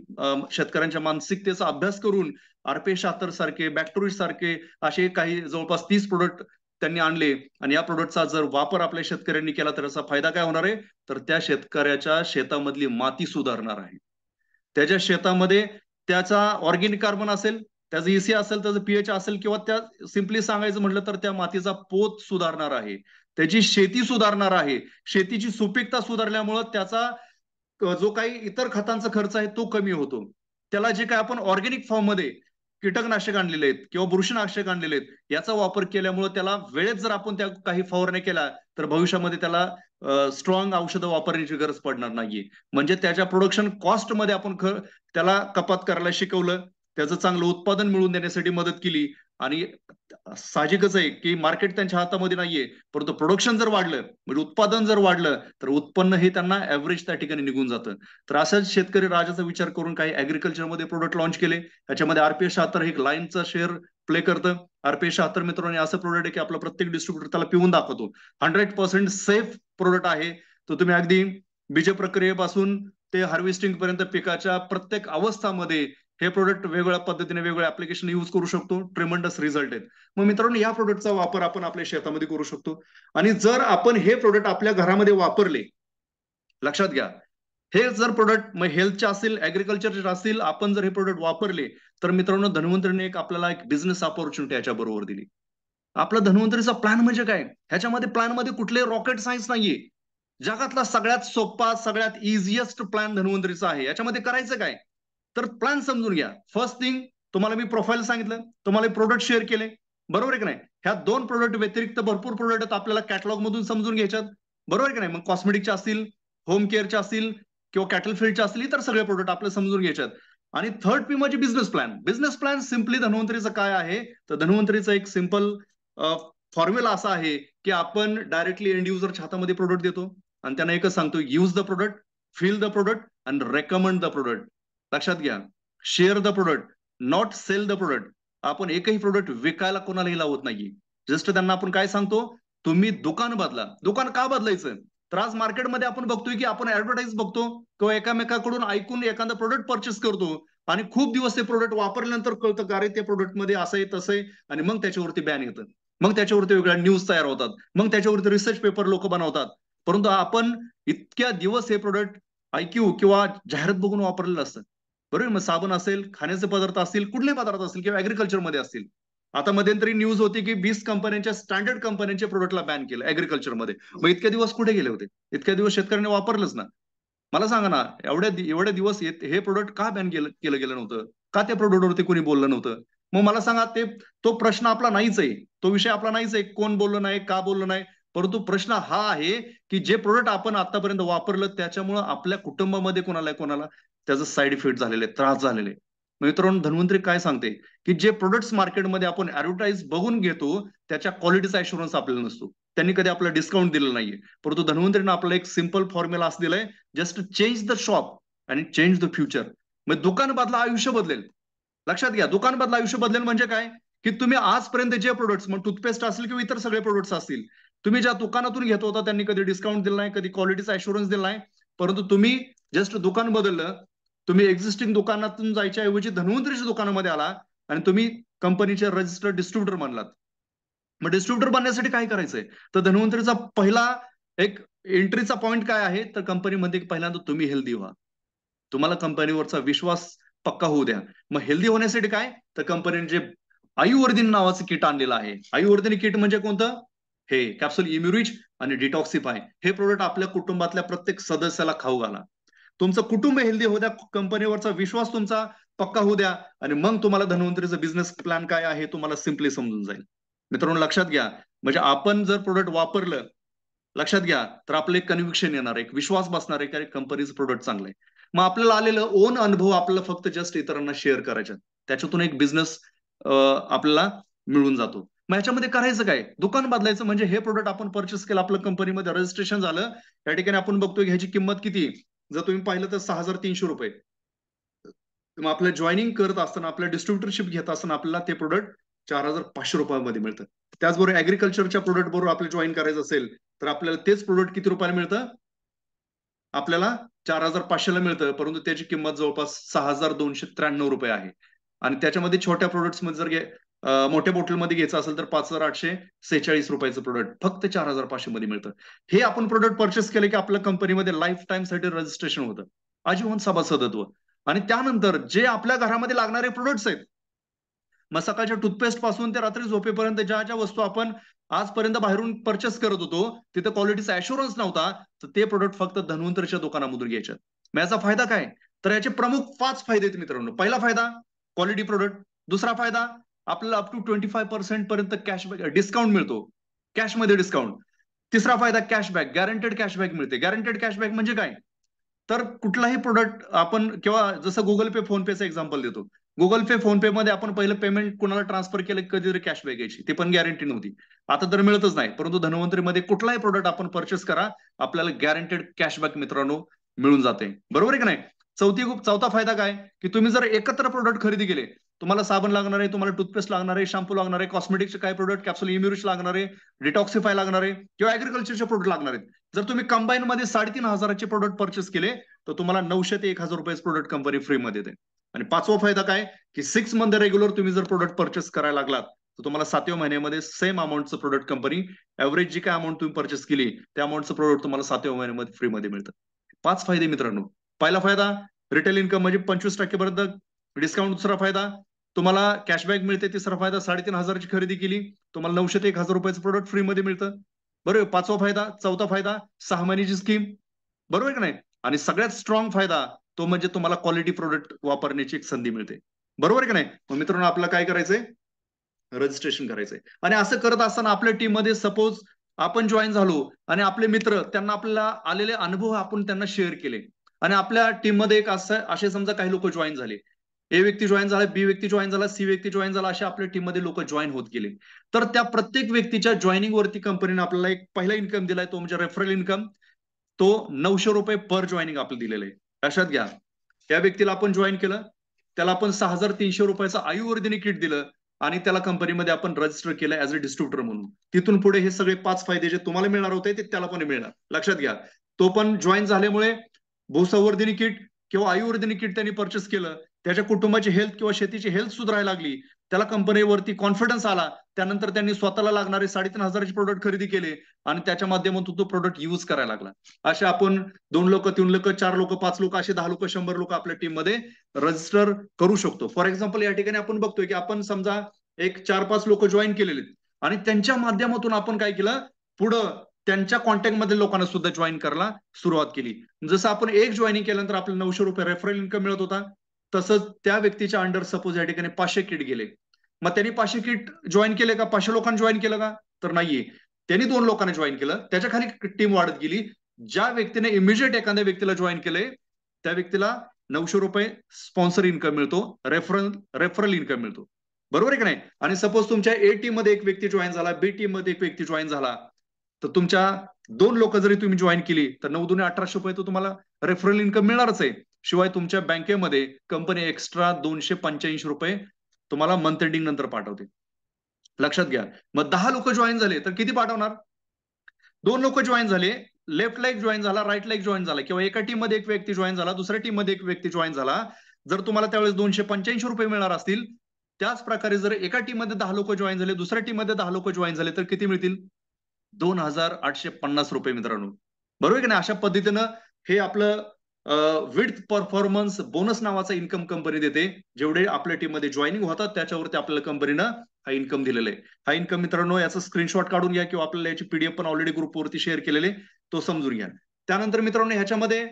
शेतकऱ्यांच्या मानसिकतेचा अभ्यास करून RP76 सारखे, बॅक्टोरिज सारखे असे काही जवळपास 30 प्रोडक्ट त्यांनी आणले आणि या प्रोडक्टचा जर वापर आपल्या शेतकऱ्यांनी केला तर याचा फायदा काय होणार आहे? तर त्या शेतकऱ्याच्या शेतामधली माती सुधारणार आहे. त्याच्या शेतामध्ये त्याचा ऑर्गेनिक कार्बन असेल, त्याचं EC असेल, त्याचं pH असेल किंवा त्या सिम्पली सांगायचं म्हटलं तर त्या मातीचा पोत सुधारणार आहे. त्याची शेती सुधारणार आहे. शेतीची सुपीकता सुधारल्यामुळं त्याचा जो काही इतर खतांचा खर्च आहे तो कमी होतो. त्याला जे काही आपण ऑर्गेनिक फॉर्म मध्ये कीटकनाशक आणलेले आहेत किंवा बुरशीनाशक आणलेले आहेत याचा वापर केल्यामुळे त्याला वेळेत जर आपण त्या काही फवारण्या केल्या तर भविष्यामध्ये त्याला स्ट्रॉंग औषधं वापरण्याची गरज पडणार नाहीये. म्हणजे त्याच्या प्रोडक्शन कॉस्ट मध्ये आपण त्याला कपात करायला शिकवलं, त्याचं चांगलं उत्पादन मिळवून देण्यासाठी मदत केली आणि साहजिकच आहे की मार्केट त्यांच्या हातामध्ये नाहीये, परंतु प्रोडक्शन जर वाढलं म्हणजे उत्पादन जर वाढलं तर उत्पन्न हे त्यांना ऍव्हरेज त्या ठिकाणी निघून जातं. तर असाच शेतकरी राजाचा विचार करून काही ऍग्रिकल्चरमध्ये प्रोडक्ट लॉन्च केले. त्याच्यामध्ये RP76 हे लाईनचा शेअर प्ले करतं. RP76 मित्रांनो असं प्रोडक्ट आहे की आपला प्रत्येक डिस्ट्रीब्युटर त्याला पिऊन दाखवतो. 100% सेफ प्रोडक्ट आहे. तो तुम्ही अगदी बीज प्रक्रियेपासून ते हार्वेस्टिंग पर्यंत पिकाच्या प्रत्येक अवस्थामध्ये हे प्रोडक्ट वेगवेगळ्या पद्धतीने वेगवेगळे ऍप्लिकेशन युज करू शकतो. ट्रेमंडस रिझल्ट आहेत. मग मित्रांनो या प्रोडक्टचा वापर आपण आपल्या शेतामध्ये करू शकतो आणि जर आपण हे प्रोडक्ट आपल्या घरामध्ये वापरले, लक्षात घ्या, हे जर प्रोडक्ट मग हेल्थचे असतील, ऍग्रिकल्चरचे असतील, आपण जर हे प्रोडक्ट वापरले तर मित्रांनो धन्वंतरीने आपल्याला एक बिझनेस ऑपॉर्च्युनिटी याच्या बरोबर दिली. आपला धन्वंतरीचा प्लॅन म्हणजे काय? ह्याच्यामध्ये प्लॅन मध्ये कुठले रॉकेट सायन्स नाहीये. जगातला सगळ्यात सोपा, सगळ्यात इझिएस्ट प्लॅन धन्वंतरीचा आहे. याच्यामध्ये करायचं काय? तर प्लॅन समजून घ्या. फर्स्ट थिंग, तुम्हाला मी प्रोफाईल सांगितलं, तुम्हाला प्रोडक्ट शेअर केले, बरोबर आहे की नाही? ह्या दोन प्रोडक्ट व्यतिरिक्त भरपूर प्रोडक्ट आपल्याला कॅटलॉग मधून समजून घ्यायच्यात, बरोबर आहे की नाही? मग कॉस्मेटिकचे असतील, होम केअरचे असतील किंवा कॅटल फील्डचे असतील, इतर सगळे प्रोडक्ट आपल्याला समजून घ्यायच्यात. आणि थर्ड पी म्हणजे business plan. Business plan simply धन्वंतरीचं काय आहे? तर धन्वंतरीचं एक सिंपल फॉर्म्युला असा आहे की आपण डायरेक्टली एंड युजरच्या हातामध्ये प्रोडक्ट देतो आणि त्यांना एकच सांगतो, use the product, feel the product and recommend the product. लक्षात घ्या, share the product, not sell the product. आपण एकही प्रोडक्ट विकायला कोणालाही लावत नाहीये. जस्ट त्यांना आपण काय सांगतो, तुम्ही दुकान बदला. दुकान का बदलायचं? तर आज मार्केटमध्ये आपण बघतोय की आपण ऍडव्हर्टाईज बघतो किंवा एकामेकाकडून ऐकून एखादं प्रोडक्ट परचेस करतो आणि खूप दिवस ते प्रोडक्ट वापरल्यानंतर कळतं का अरे त्या प्रोडक्टमध्ये असं आहे तसं आहे आणि मग त्याच्यावरती बॅन येतं. मग त्याच्यावरती वेगळ्या न्यूज तयार होतात, मग त्याच्यावरती रिसर्च पेपर लोक बनवतात. परंतु आपण इतक्या दिवस हे प्रोडक्ट IQ किंवा जाहिरात बघून वापरलेलं असतं, बरोबर? मग साबण असेल, खाण्याचे पदार्थ असतील, कुठलेही पदार्थ असतील किंवा ऍग्रिकल्चर मध्ये असतील. आता मध्यंतरी न्यूज होती की 20 कंपन्यांच्या, स्टँडर्ड कंपन्यांच्या प्रोडक्टला बॅन केलं ऍग्रिकल्चरमध्ये. मग इतक्या दिवस कुठे गेले होते? इतक्या दिवस शेतकऱ्यांनी वापरलंच ना. मला सांगा ना, एवढ्या दिवस हे प्रोडक्ट का बॅन केलं गेलं नव्हतं? का त्या प्रोडक्टवरती कोणी बोललं नव्हतं? मग मला सांगा, तो प्रश्न आपला नाहीच आहे, तो विषय आपला नाहीच आहे, कोण बोललं नाही, का बोललं नाही. परंतु प्रश्न हा आहे की जे प्रोडक्ट आपण आतापर्यंत वापरलं त्याच्यामुळे आपल्या कुटुंबामध्ये कोणाला कोणाला त्याचं साईड इफेक्ट झालेले, त्रास झालेले. मित्रांनो धन्वंतरी काय सांगते की जे प्रोडक्ट्स मार्केटमध्ये आपण ऍडव्हर्टाईज बघून घेतो त्याच्या क्वालिटीचा ऍश्युरन्स आपल्याला नसतो. त्यांनी कधी आपल्याला डिस्काउंट दिलेलं नाहीये. परंतु धन्वंतरीने आपल्याला एक सिंपल फॉर्म्युला असं दिलाय, जस्ट चेंज द शॉप आणि चेंज द फ्युचर. मग दुकान बदला, आयुष्य बदलेल. लक्षात घ्या, दुकान बदला, आयुष्य बदलेल म्हणजे काय? की तुम्ही आजपर्यंत जे प्रोडक्ट्स, मग टूथपेस्ट असेल किंवा इतर सगळे प्रोडक्ट्स असतील, तुम्ही ज्या दुकानातून घेत होता त्यांनी कधी डिस्काउंट दिला नाही, कधी क्वालिटीचा ऍश्युरन्स दिला नाही. परंतु तुम्ही जस्ट दुकान बदललं, तुम्ही एक्झिस्टिंग दुकानातून जायच्या ऐवजी धन्वंतरीच्या दुकानामध्ये आला आणि तुम्ही कंपनीचे रजिस्टर्ड डिस्ट्रीब्युटर बनलात. मग डिस्ट्रीब्युटर बनण्यासाठी काय करायचंय? तर धन्वंतरीचा पहिला एक एंट्रीचा पॉईंट काय आहे? तर कंपनीमध्ये पहिल्यांदा तुम्ही हेल्दी व्हा. तुम्हाला कंपनीवरचा विश्वास पक्का होऊ द्या. मग हेल्दी होण्यासाठी काय? तर कंपनीने जे आयुर्वर्दिनी नावाचं किट आणलेलं आहे. आयुर्वर्दिनी किट म्हणजे कोणतं? हे कॅप्सूल इम्युरिच आणि डिटॉक्सिफाय. हे प्रोडक्ट आपल्या कुटुंबातल्या प्रत्येक सदस्याला खाऊ घाला. तुमचं कुटुंब हेल्दी होऊ द्या, कंपनीवरचा विश्वास तुमचा पक्का होऊ द्या आणि मग तुम्हाला धन्वंतरीचा बिझनेस प्लॅन काय आहे तुम्हाला सिम्पली समजून जाईल. मित्रांनो लक्षात घ्या, म्हणजे आपण जर प्रोडक्ट वापरलं, लक्षात घ्या, तर आपलं एक कन्व्हिक्शन येणार, एक विश्वास बसणार आहे की कंपनीचं प्रोडक्ट चांगलं आहे. मग आपल्याला आलेलं ओन अनुभव आपल्याला फक्त जस्ट इतरांना शेअर करायचे, त्याच्यातून एक बिझनेस आपल्याला मिळून जातो. मग ह्याच्यामध्ये करायचं काय? दुकान बदलायचं. म्हणजे हे प्रोडक्ट आपण परचेस केलं, आपलं कंपनीमध्ये रजिस्ट्रेशन झालं, या ठिकाणी आपण बघतोय ह्याची किंमत किती? जर तुम्ही पाहिलं तर 6,300 रुपये. मग आपलं जॉईनिंग करत असताना, आपल्या डिस्ट्रीब्युटरशिप घेत असताना आपल्याला ते प्रोडक्ट 4,500 रुपयामध्ये मिळतं. त्याचबरोबर ऍग्रिकल्चरच्या प्रोडक्ट बरोबर आपल्याला जॉईन करायचं असेल तर आपल्याला तेच प्रोडक्ट किती रुपयाला मिळतं? आपल्याला 4,500 ला मिळतं, परंतु त्याची किंमत जवळपास 6,293 रुपये आहे. आणि त्याच्यामध्ये छोट्या प्रोडक्ट्स मध्ये जर मोठ्या बॉटलमध्ये घ्यायचं असेल तर 5,846 रुपयाचं प्रोडक्ट फक्त 4,500 मध्ये मिळतं. हे आपण प्रोडक्ट परचेस केले की आपल्या कंपनीमध्ये लाईफ टाइम साठी रजिस्ट्रेशन होतं, आजीवन सभासदत्व. आणि त्यानंतर जे आपल्या घरामध्ये लागणारे प्रोडक्ट्स आहेत, मग सकाळच्या टूथपेस्ट पासून ते रात्री झोपेपर्यंत ज्या ज्या वस्तू आपण आजपर्यंत बाहेरून परचेस करत होतो, तिथे क्वालिटीचा ऍश्युरन्स नव्हता, तर ते प्रोडक्ट फक्त धन्वंतरीच्या दुकानामधून घ्यायचे. मग याचा फायदा काय? तर याचे प्रमुख 5 फायदे आहेत मित्रांनो. पहिला फायदा क्वालिटी प्रोडक्ट. दुसरा फायदा आपल्याला अप टू 25% पर्यंत कॅशबॅक डिस्काउंट मिळतो, कॅशमध्ये डिस्काउंट. तिसरा फायदा कॅशबॅक, गॅरंटेड कॅशबॅक मिळते. गॅरंटेड कॅशबॅक म्हणजे काय? तर कुठलाही प्रोडक्ट आपण किंवा जसं गुगल पे फोन पेचं एक्झाम्पल देतो. गुगल पे फोन पे मध्ये आपण पहिलं पेमेंट कुणाला ट्रान्सफर केलं कधीतरी कॅशबॅक यायची, ती पण गॅरंटी नव्हती. आता तर मिळतच नाही. परंतु धन्वंतरीमध्ये कुठलाही प्रोडक्ट आपण परचेस करा, आपल्याला गॅरंटेड कॅशबॅक मित्रांनो मिळून जाते. बरोबर आहे की नाही? चौथा फायदा काय? की तुम्ही जर एकत्र प्रोडक्ट खरेदी केले, तुम्हाला साबण लागणार आहे, तुम्हाला टूथपेस्ट लागणार आहे, शॅम्पू लागणार आहे, कॉस्मेटिक्सचे काही प्रोडक्ट कॅप्सूल इम्युरिश लागणार आहे, डिटॉक्सिफाय लागणार आहे किंवा ऍग्रिकल्चरचे प्रोडक्ट लागणार आहेत. जर तुम्ही कंबाईन मध्ये 3,500चे प्रोडक्ट परचेस केले तर तुम्हाला 900 ते 1,000 रुपये प्रोडक्ट कंपनी फ्रीमध्ये देते. आणि पाचवा फायदा काय? की 6 मंथ रेग्युलर तुम्ही जर प्रोडक्ट परचेस करायला लागलात तर तुम्हाला 7व्या महिन्यामध्ये सेम अमाऊंटचं प्रोडक्ट कंपनी एव्हरेज जी काय अमाऊंट तुम्ही परचेस केली त्या अमाऊंटचं प्रोडक्ट तुम्हाला 7व्या महिन्यामध्ये फ्रीमध्ये मिळतं. 5 फायदे मित्रांनो. पहिला फायदा रिटेल इन्कम म्हणजे 25% पर्यंत डिस्काउंट. दुसरा फायदा तुम्हाला कॅशबॅक मिळते. तिसरा फायदा 3,500ची खरेदी केली तुम्हाला 900 ते 1,000 रुपयाचं प्रोडक्ट फ्रीमध्ये मिळतं. बरोबर. पाचवा फायदा. चौथा फायदा 6 महिन्याची स्कीम. बरोबर की नाही? आणि सगळ्यात स्ट्रॉंग फायदा तो म्हणजे तुम्हाला क्वालिटी प्रोडक्ट वापरण्याची एक संधी मिळते. बरोबर की नाही? मग मित्रांनो आपल्याला काय करायचंय? रजिस्ट्रेशन करायचंय. आणि असं करत असताना आपल्या टीम मध्ये सपोज आपण जॉईन झालो आणि आपले मित्र त्यांना आपल्याला आलेले अनुभव आपण त्यांना शेअर केले आणि आपल्या टीम मध्ये एक असं असे समजा काही लोक जॉईन झाले. ए व्यक्ती जॉईन झाला, बी व्यक्ती जॉईन झाला, सी व्यक्ती जॉईन झाला, अशा आपल्या टीम मध्ये लोक जॉईन होत गेले. तर त्या प्रत्येक व्यक्तीच्या जॉईनिंग वरती कंपनीने आपल्याला एक पहिला इन्कम दिलाय, तो म्हणजे रेफरल इन्कम. तो 900 रुपये पर जॉईनिंग आपल्याला दिलेलं आहे. लक्षात घ्या. त्या व्यक्तीला आपण जॉईन केलं, त्याला आपण 6,300 रुपयाचं आयुर्वेदिनी किट दिलं आणि त्याला कंपनीमध्ये आपण रजिस्टर केलं ऍज अ डिस्ट्रीब्युटर म्हणून. तिथून पुढे हे सगळे 5 फायदे जे तुम्हाला मिळणार होते ते त्याला पण मिळणार. लक्षात घ्या. तो पण जॉईन झाल्यामुळे भूसंवर्धनी किट किंवा आयुर्वेदिनी किट त्यांनी परचेस केलं, त्याच्या कुटुंबाची हेल्थ किंवा शेतीची हेल्थ सुधारायला लागली, त्याला कंपनीवरती कॉन्फिडन्स आला. त्यानंतर त्यांनी स्वतःला लागणारे 3,500चे प्रोडक्ट खरेदी केले आणि त्याच्या माध्यमातून तो प्रोडक्ट युज करायला लागला. असे आपण 2 लोक, 3 लोक, 4 लोक, 5 लोक, असे 10 लोक, 100 लोक आपल्या टीम मध्ये रजिस्टर करू शकतो. फॉर एक्झाम्पल या ठिकाणी आपण बघतोय की आपण समजा एक 4-5 लोक जॉईन केलेले आणि त्यांच्या माध्यमातून आपण काय केलं, पुढं त्यांच्या कॉन्टॅक्टमध्ये लोकांना सुद्धा जॉईन करायला सुरुवात केली. जसं आपण एक जॉईनिंग केल्यानंतर आपल्याला 900 रुपये रेफरल इन्कम मिळत होता, तसंच त्या व्यक्तीच्या अंडर सपोज या ठिकाणी 500 किट गेले. मग त्यांनी 500 किट जॉईन केले का? 500 लोकांनी जॉईन केलं का? तर नाहीये. त्यांनी 2 लोकांना जॉईन केलं, त्याच्या खाली टीम वाढत गेली. ज्या व्यक्तीने इमिजिएट एखाद्या व्यक्तीला जॉईन केलंय त्या व्यक्तीला 900 रुपये स्पॉन्सर इन्कम मिळतो, रेफरल इन्कम मिळतो. बरोबर आहे की नाही? आणि सपोज तुमच्या ए टीम मध्ये एक व्यक्ती जॉईन झाला, बी टीम मध्ये एक व्यक्ती जॉईन झाला, तर तुमच्या 2 लोक जरी तुम्ही जॉईन केली तर 9-2 1800 रुपये तो तुम्हाला रेफरल इन्कम मिळणारच आहे. शिवाय तुमच्या बँकेमध्ये कंपनी एक्स्ट्रा 285 रुपये तुम्हाला मंथ एंडिंग नंतर पाठवते. लक्षात घ्या. मग 10 लोक जॉईन झाले तर किती पाठवणार? 2 लोक जॉईन झाले, लेफ्टला एक जॉईन झाला, राईटला एक जॉईन झाला, किंवा एका टीम मध्ये एक व्यक्ती जॉईन झाला, दुसऱ्या टीम मध्ये एक व्यक्ती जॉईन झाला. जर तुम्हाला त्यावेळेस 285 रुपये मिळणार असतील, त्याच प्रकारे जर एका टीम मध्ये 10 लोक जॉईन झाले, दुसऱ्या टीम मध्ये 10 लोक जॉईन झाले तर किती मिळतील? 2,850 रुपये मित्रांनो. बरोबर की नाही? अशा पद्धतीनं हे आपलं विथ परफॉर्मन्स बोनस नावाचा इन्कम कंपनी देते. जेवढे आपल्या टीम मध्ये जॉईनिंग होतात त्याच्यावरती आपल्याला कंपनीनं हा इन्कम दिलेला आहे. हा इन्कम मित्रांनो याचा स्क्रीनशॉट काढून घ्या किंवा आपल्याला याची पीडीएफ पण ऑलरेडी ग्रुपवरती शेअर केलेले, तो समजून घ्या. त्यानंतर मित्रांनो ह्याच्यामध्ये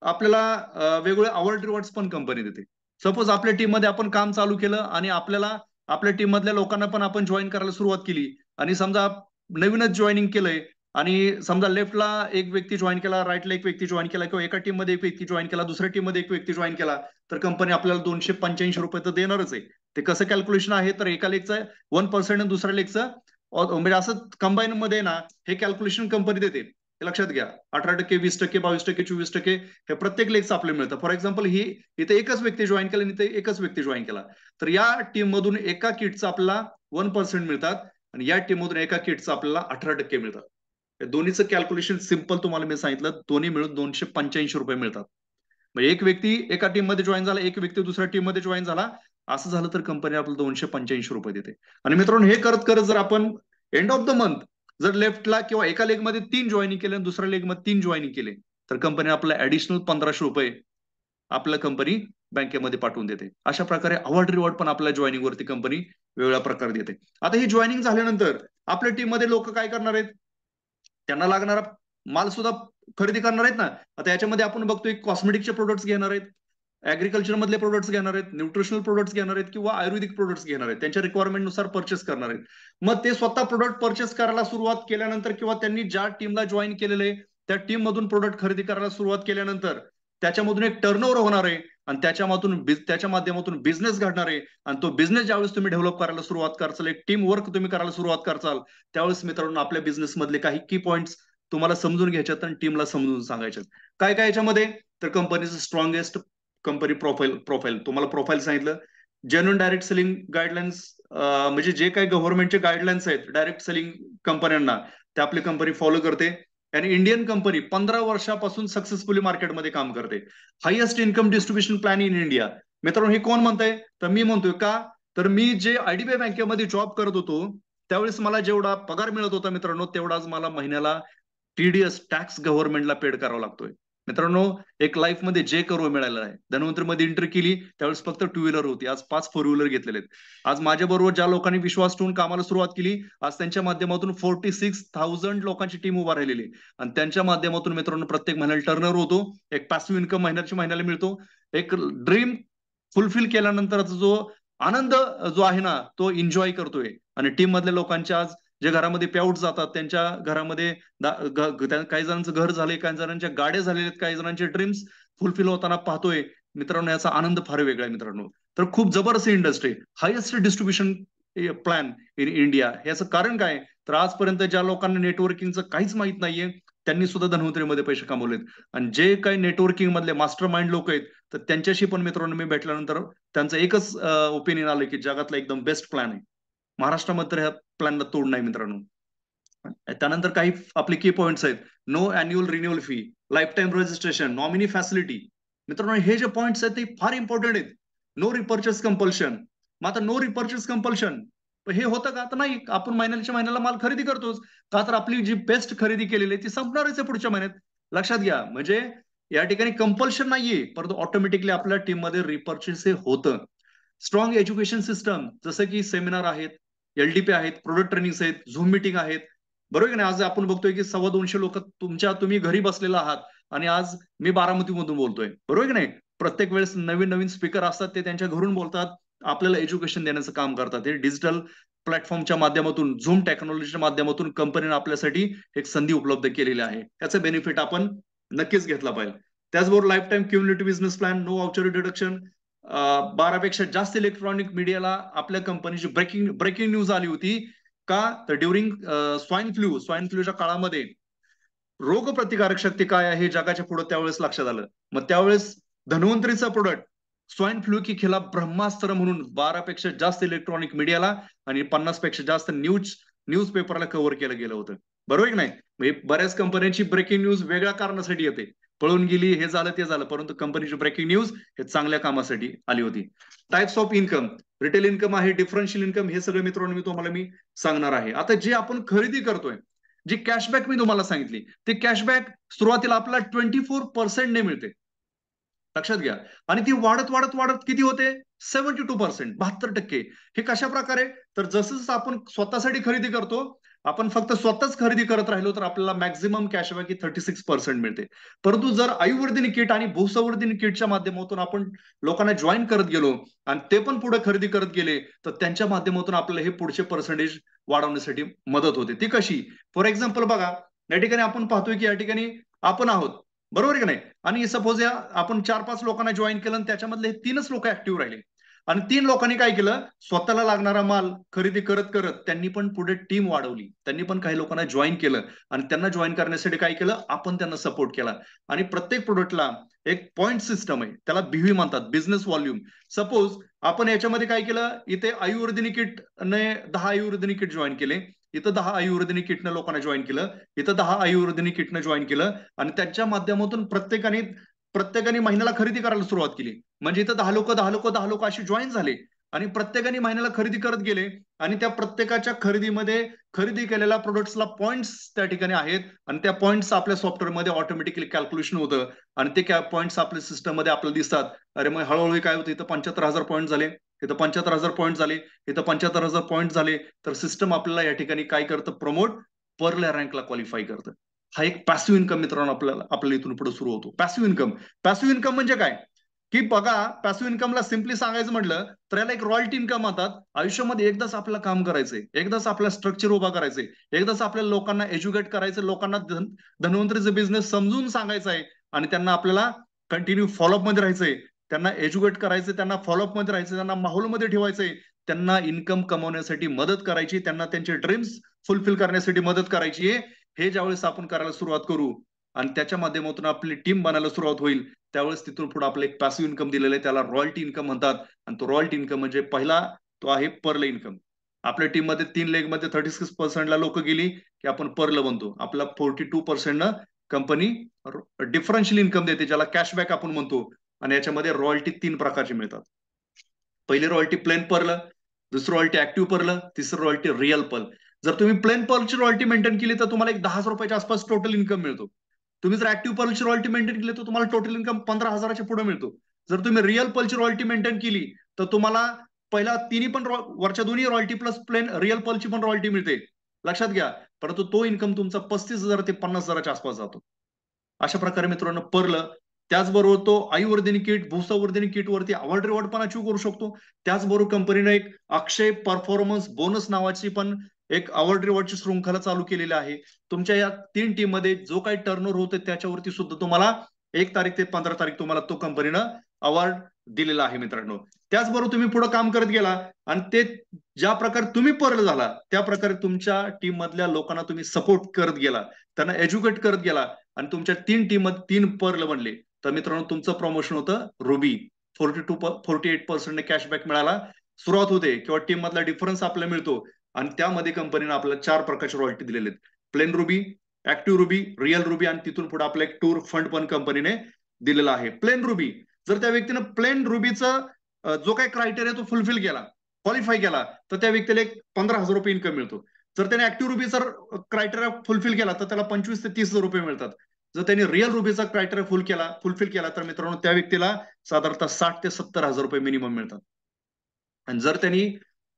आपल्याला वेगवेगळे अवॉर्ड रिवॉर्ड्स पण कंपनी देते. सपोज आपल्या टीम मध्ये आपण काम चालू केलं आणि आपल्याला आपल्या टीम मधल्या लोकांना पण आपण जॉईन करायला सुरुवात केली आणि समजा नवीनच जॉईनिंग केलंय आणि समजा लेफ्टला एक व्यक्ती जॉईन केला, राईटला एक व्यक्ती जॉईन केला, किंवा एका टीम मध्ये एक व्यक्ती जॉईन केला, दुसऱ्या टीम मध्ये एक व्यक्ती जॉईन केला, तर कंपनी आपल्याला 285 रुपये तर देणारच आहे. ते कसं कॅल्क्युलेशन आहे तर एका लेगचं 1% आणि दुसऱ्या लेगचं म्हणजे असं कंबाईन मध्ये ना हे कॅल्क्युलेशन कंपनी देते. लक्षात घ्या. 18%, 20%, 22%, 24% हे प्रत्येक लेगचं आपल्याला मिळतं. फॉर एक्झाम्पल ही इथे एकच व्यक्ती जॉईन केला आणि इथे एकच व्यक्ती जॉईन केला तर या टीम मधून एका किटचा आपल्याला 1% मिळतात आणि या टीम मधून एका किटचं आपल्याला 18% मिळतात. दोन्हीचं कॅल्क्युलेशन सिम्पल तुम्हाला मी सांगितलं, दोन्ही मिळून 285 रुपये मिळतात. म्हणजे एक व्यक्ती एका टीम मध्ये जॉईन झाला, एक व्यक्ती दुसऱ्या टीम मध्ये जॉईन झाला, असं झालं तर कंपनी आपल्याला 285 रुपये देते. आणि मित्रांनो, हे करत करत जर आपण एंड ऑफ द मंथ जर लेफ्टला किंवा एका लेग मध्ये 3 जॉईनिंग केले आणि दुसऱ्या लेग मध्ये 3 जॉईनिंग केले, तर कंपनी आपल्याला ऍडिशनल 1500 रुपये आपल्या कंपनी बँकेमध्ये पाठवून देते. अशा प्रकारे अवॉर्ड रिवॉर्ड पण आपल्या जॉईनिंग वरती कंपनी वेगवेगळ्या प्रकारे देते. आता ही जॉईनिंग झाल्यानंतर आपल्या टीम मध्ये लोक काय करणार आहेत, त्यांना लागणारा माल सुद्धा खरेदी करणार आहेत ना. आता याच्यामध्ये आपण बघतोय कॉस्मेटिकचे प्रोडक्ट्स घेणार आहेत, ऍग्रिकल्चर मधले प्रोडक्ट्स घेणार आहेत, न्यूट्रिशनल प्रोडक्ट्स घेणार आहेत किंवा आयुर्वेदिक प्रोडक्ट्स घेणार आहेत, त्यांच्या रिक्वायरमेंट नुसार परचेस करणार आहेत. मग ते स्वतः प्रोडक्ट परचेस करायला सुरुवात केल्यानंतर किंवा त्यांनी ज्या टीमला जॉईन केलेले आहे त्या टीम मधून प्रोडक्ट खरेदी करायला सुरुवात केल्यानंतर त्याच्यामधून एक टर्नओव्हर होणार आहे आणि त्याच्या माध्यमातून बिझनेस घडणार आहे. आणि तो बिझनेस ज्यावेळेस तुम्ही डेव्हलप करायला सुरुवात करचाल, एक टीम वर्क तुम्ही करायला सुरुवात करचाल, त्यावेळेस मित्रांनो आपल्या बिझनेस मधले काही की पॉईंट्स तुम्हाला समजून घ्यायच्यात आणि टीमला समजून सांगायच्यात. काय काय याच्यामध्ये, तर कंपनीचं स्ट्रॉंगेस्ट कंपनी प्रोफाईल तुम्हाला प्रोफाईल सांगितलं. जेन्युइन डायरेक्ट सेलिंग गाईडलाईन्स, म्हणजे जे काही गव्हर्नमेंटचे गाईडलाईन्स आहेत डायरेक्ट सेलिंग कंपन्यांना, ते आपली कंपनी फॉलो करते. आणि इंडियन कंपनी 15 वर्षापासून सक्सेसफुली मार्केटमध्ये काम करते. Highest income distribution plan in India. मित्रांनो, हे कोण म्हणतंय, तर मी म्हणतोय. का, तर मी जे आयडीबीआय बँकेमध्ये जॉब करत होतो त्यावेळेस मला जेवढा पगार मिळत होता मित्रांनो, तेवढाच मला महिन्याला टीडीएस टॅक्स गव्हर्नमेंटला पेड करावा लागतोय. मित्रांनो, एक लाईफ मध्ये जे करो मिळालेलं आहे. धन्वंतरी मध्ये एंट्री केली त्यावेळेस फक्त 2 व्हीलर होती, आज 5 4 व्हीलर घेतलेले आहेत. आज माझ्या बरोबर ज्या लोकांनी विश्वास ठेवून कामाला सुरुवात केली, आज त्यांच्या माध्यमातून 46,000 लोकांची टीम उभा राहिलेली. आणि त्यांच्या माध्यमातून मित्रांनो प्रत्येक महिन्याला टर्नओव्हर होतो, एक पॅसिव्ह इन्कम महिन्याला मिळतो. एक ड्रीम फुलफिल केल्यानंतरचा जो आनंद जो आहे ना, तो एन्जॉय करतोय. आणि टीम मधल्या लोकांच्या आज जे घरामध्ये पेआउट जातात, त्यांच्या घरामध्ये काही जणांचं घर झालंय, काही जणांच्या गाड्या झालेल्या आहेत, काही जणांचे ड्रीम्स फुलफिल होताना पाहतोय. मित्रांनो, याचा आनंद फार वेगळा आहे मित्रांनो. तर खूप जबरदस्त industry, highest distribution plan in India. याचं कारण काय, तर आजपर्यंत ज्या लोकांना नेटवर्किंगचं काहीच माहित नाहीये त्यांनी सुद्धा धन्वंतरीमध्ये पैसे कमवलेत. आणि जे काही नेटवर्किंग मधले मास्टर माइंड लोक आहेत, तर त्यांच्याशी पण मित्रांनो मी भेटल्यानंतर त्यांचं एकच ओपिनियन आलं की जगातला एकदम बेस्ट प्लॅन आहे. महाराष्ट्रामध्ये तर ह्या प्लॅनला तोड नाही मित्रांनो. त्यानंतर काही आपले की पॉइंट्स आहेत. No annual renewal fee, life time registration, nominee facility. मित्रांनो, हे जे पॉइंट्स आहेत ते फार इम्पॉर्टंट आहेत. No repurchase compulsion. मग आता नो रिपर्चेस कंपल्शन हे होतं का, तर नाही. आपण महिन्याच्या महिन्याला माल खरेदी करतोच. का, तर आपली जी बेस्ट खरेदी केलेली आहे ती संपणारच आहे पुढच्या महिन्यात. लक्षात घ्या, म्हणजे या ठिकाणी कंपल्शन नाहीये, परंतु ऑटोमॅटिकली आपल्या टीम मध्ये रिपर्चेस हे होतं. स्ट्रॉंग एज्युकेशन सिस्टम, जसं की सेमिनार आहेत, एलडीपी आहेत, प्रोडक्ट ट्रेनिंग आहेत, झूम मिटिंग आहेत. बरोबर की नाही. आज आपण बघतोय की 250 लोक तुम्ही घरी बसलेला आहात आणि आज मी बारामतीमधून बोलतोय. बरोबर की नाही. प्रत्येक वेळेस नवीन नवीन स्पीकर असतात, ते त्यांच्या घरून बोलतात, आपल्याला एज्युकेशन देण्याचं काम करतात. हे डिजिटल प्लॅटफॉर्मच्या माध्यमातून, झूम टेक्नॉलॉजीच्या माध्यमातून कंपनीने आपल्यासाठी एक संधी उपलब्ध केलेली आहे. त्याचं बेनिफिट आपण नक्कीच घेतला पाहिजे. त्याचबरोबर life time cumulative business plan, no voucher deduction. 12 पेक्षा जास्त इलेक्ट्रॉनिक मीडियाला आपल्या कंपनीची ब्रेकिंग न्यूज आली होती. का, तर ड्युरिंग स्वाईन फ्लूच्या काळामध्ये रोग प्रतिकारक शक्ती काय आहे जगाच्या पुढे त्यावेळेस लक्षात आलं. मग त्यावेळेस धन्वंतरीचा प्रोडक्ट स्वाईन फ्लू की खिलाफ ब्रह्मास्त्र म्हणून 12 पेक्षा जास्त इलेक्ट्रॉनिक मीडियाला आणि 50 पेक्षा जास्त न्यूज पेपरला कव्हर केलं गेलं होतं. बरोबर की नाही. म्हणजे बऱ्याच कंपन्यांची ब्रेकिंग न्यूज वेगळ्या कारणासाठी येते, पळून गेली, हे झालं ते झालं, परंतु कंपनीची ब्रेकिंग न्यूज हे चांगल्या कामासाठी आली होती. Types of income, retail income आहे, डिफरन्शियल इन्कम, हे सगळं मित्रांनो मी सांगणार आहे. आता जे आपण खरेदी करतोय, जी कॅशबॅक मी तुम्हाला सांगितली, ते कॅशबॅक सुरुवातीला आपल्याला 24% ने मिळते. लक्षात घ्या. आणि ती वाढत वाढत वाढत किती होते, 72%, 72%. हे कशा प्रकारे, तर जसं जसं आपण स्वतःसाठी खरेदी करतो, आपण फक्त स्वतःच खरेदी करत राहिलो तर आपल्याला मॅक्झिमम कॅशबॅक ही 36% मिळते. परंतु जर आयुर्वर्धिनी किट आणि भूसंवर्धिनी किटच्या माध्यमातून आपण लोकांना जॉईन करत गेलो आणि ते पण पुढे खरेदी करत गेले, तर त्यांच्या माध्यमातून आपल्याला हे पुढचे पर्सेंटेज वाढवण्यासाठी मदत होते. ती कशी, फॉर एक्झाम्पल बघा, या ठिकाणी आपण पाहतोय की या ठिकाणी आपण आहोत. बरोबर की नाही. आणि सपोज आपण 4-5 लोकांना जॉईन केलं आणि त्याच्यामधले 3च लोक ऍक्टिव्ह राहिले. आणि 3 लोकांनी काय केलं, स्वतःला लागणारा माल खरेदी करत करत त्यांनी पण पुढे टीम वाढवली. त्यांनी पण काही लोकांना जॉईन केलं आणि त्यांना जॉईन करण्यासाठी काय केलं, आपण त्यांना सपोर्ट केला. आणि प्रत्येक प्रोडक्टला एक पॉइंट सिस्टम आहे, त्याला बीव्ही म्हणतात, बिझनेस व्हॉल्यूम. सपोज आपण याच्यामध्ये काय केलं, इथे आयुर्वेदिनी किटने 10 आयुर्वेदिनी किट जॉईन केले, इथं 10 आयुर्वेदिनी किटनं लोकांना जॉईन केलं, इथं 10 आयुर्वेदिनी किटनं जॉईन केलं आणि त्यांच्या माध्यमातून प्रत्येकाने महिन्याला खरेदी करायला सुरुवात केली. म्हणजे इथं 10 लोक अशी जॉईन झाले आणि प्रत्येकाने महिन्याला खरेदी करत गेले आणि त्या प्रत्येकाच्या खरेदीमध्ये खरेदी केलेल्या प्रोडक्ट्सला पॉइंट्स त्या ठिकाणी आहेत आणि त्या पॉइंट्स आपल्या सॉफ्टवेअरमध्ये ऑटोमॅटिकली कॅल्क्युलेशन होतं आणि ते पॉइंट्स आपल्या सिस्टममध्ये आपल्याला दिसतात. अरे मग हळूहळू काय होतं, इथं 75,000 पॉईंट झाले, इथं 75,000 पॉईंट झाले, इथं 75,000 पॉईंट झाले, तर सिस्टम आपल्याला या ठिकाणी काय करतं, प्रमोट परल्या रँकला क्वालिफाय करतं. हा एक पॅसिव्ह इन्कम मित्रांनो आपल्याला इथून पुढे सुरू होतो. पॅसिव्ह इन्कम म्हणजे काय, की बघा, पॅसिव्ह इन्कमला सिम्पली सांगायचं म्हटलं तर याला एक रॉयल्टी इन्कम म्हणतात. आयुष्यामध्ये एकदाच आपल्याला काम करायचंय, एकदाच आपला स्ट्रक्चर उभा करायचंय, एकदाच आपल्याला लोकांना एज्युकेट करायचं, लोकांना धन्वंतरीचं बिझनेस समजून सांगायचं आहे आणि त्यांना आपल्याला कंटिन्यू फॉलोअप मध्ये राहायचंय, त्यांना एज्युकेट करायचं, त्यांना फॉलोअप मध्ये राहायचं, त्यांना माहोलमध्ये ठेवायचंय, त्यांना इन्कम कमवण्यासाठी मदत करायची, त्यांना त्यांचे ड्रीम्स फुलफिल करण्यासाठी मदत करायची आहे. हे ज्यावेळेस आपण करायला सुरुवात करू आणि त्याच्या माध्यमातून आपली टीम बनायला सुरुवात होईल, त्यावेळेस तिथून पुढे आपलं एक पॅसिव्ह इन्कम दिलेलं आहे, त्याला रॉयल्टी इन्कम म्हणतात. आणि तो रॉयल्टी इन्कम म्हणजे पहिला तो आहे पर्ल इन्कम. आपल्या टीम मध्ये 3 लेग मध्ये 36% लोक गेली की आपण पर्ल बनतो. आपला 42% कंपनी डिफरन्शियल इन्कम देते, ज्याला कॅशबॅक आपण म्हणतो. आणि याच्यामध्ये रॉयल्टी 3 प्रकारची मिळतात. पहिली रॉयल्टी प्लेन पर्ल, दुसरी रॉयल्टी ऍक्टिव्ह पर्ल, तिसरी रॉयल्टी रिअल पर्ल. जर तुम्ही प्लेन पर्लची रॉयल्टी मेंटेन केली तर तुम्हाला एक 10 रुपयाच्या आसपास टोटल इन्कम मिळतो. तुम्ही जर ऍक्टिव्ह पर्लची रॉयल्टी मेंटेन केली तर तुम्हाला टोटल इन्कम 15,000च्या पुढे मिळतो. जर तुम्ही रिअल पर्लची रॉयल्टी मेंटेन केली तर तुम्हाला पहिला तिन्ही पण वरच्या दोन्ही रॉयल्टी प्लस प्लेन रिअल पर्लची पण रॉयल्टी मिळते, लक्षात घ्या. परंतु तो इन्कम तुमचा 35,000 ते 50,000च्या आसपास जातो. अशा प्रकारे मित्रांनो पर्ल. त्याचबरोबर तो आयुर्वेदिनी किट, भूसंवर्धनी किट वरती अवॉर्ड रिवॉर्ड पण अचीव्ह करू शकतो. त्याचबरोबर कंपनीने एक अक्षय परफॉर्मन्स बोनस नावाची पण एक अवॉर्ड रिवॉर्डची शृंखला चालू केलेली आहे. तुमच्या या 3 टीम मध्ये जो काही टर्नओव्हर होते त्याच्यावरती सुद्धा तुम्हाला 1 तारीख ते 15 तारीख तुम्हाला तो कंपनीनं अवॉर्ड दिलेला आहे मित्रांनो. त्याचबरोबर तुम्ही पुढे काम करत गेला आणि ते ज्या प्रकारे तुम्ही पर्ल झाला त्या प्रकारे तुमच्या टीम मधल्या लोकांना तुम्ही सपोर्ट करत गेला, त्यांना एज्युकेट करत गेला आणि तुमच्या 3 टीम 3 पर्ल बनले, तर मित्रांनो तुमचं प्रमोशन होतं रुबी. 48% कॅशबॅक मिळाला सुरुवात होते किंवा टीम मधला डिफरन्स आपल्याला मिळतो आणि त्यामध्ये कंपनीने आपल्याला 4 प्रकारचे रॉयल्टी दिलेले आहेत. Plain ruby, active ruby, real ruby आणि तिथून पुढे आपला एक टूर फंड पण कंपनीने दिलेला आहे. प्लेन रुबी, जर त्या व्यक्तीनं प्लेन रुबीचा जो काही क्रायटेरिया तो फुलफिल केला, क्वालिफाय केला, तर त्या व्यक्तीला एक 15,000 रुपये इन्कम मिळतो. जर त्याने ऍक्टिव्ह रुबीचा क्रायटेरिया फुलफिल केला तर त्याला 25 ते 30,000 रुपये मिळतात. जर त्यांनी रिअल रुबीचा क्रायटेरिया फुलफिल केला तर मित्रांनो त्या व्यक्तीला साधारणतः 60 ते 70,000 रुपये मिनिमम मिळतात. आणि जर त्यांनी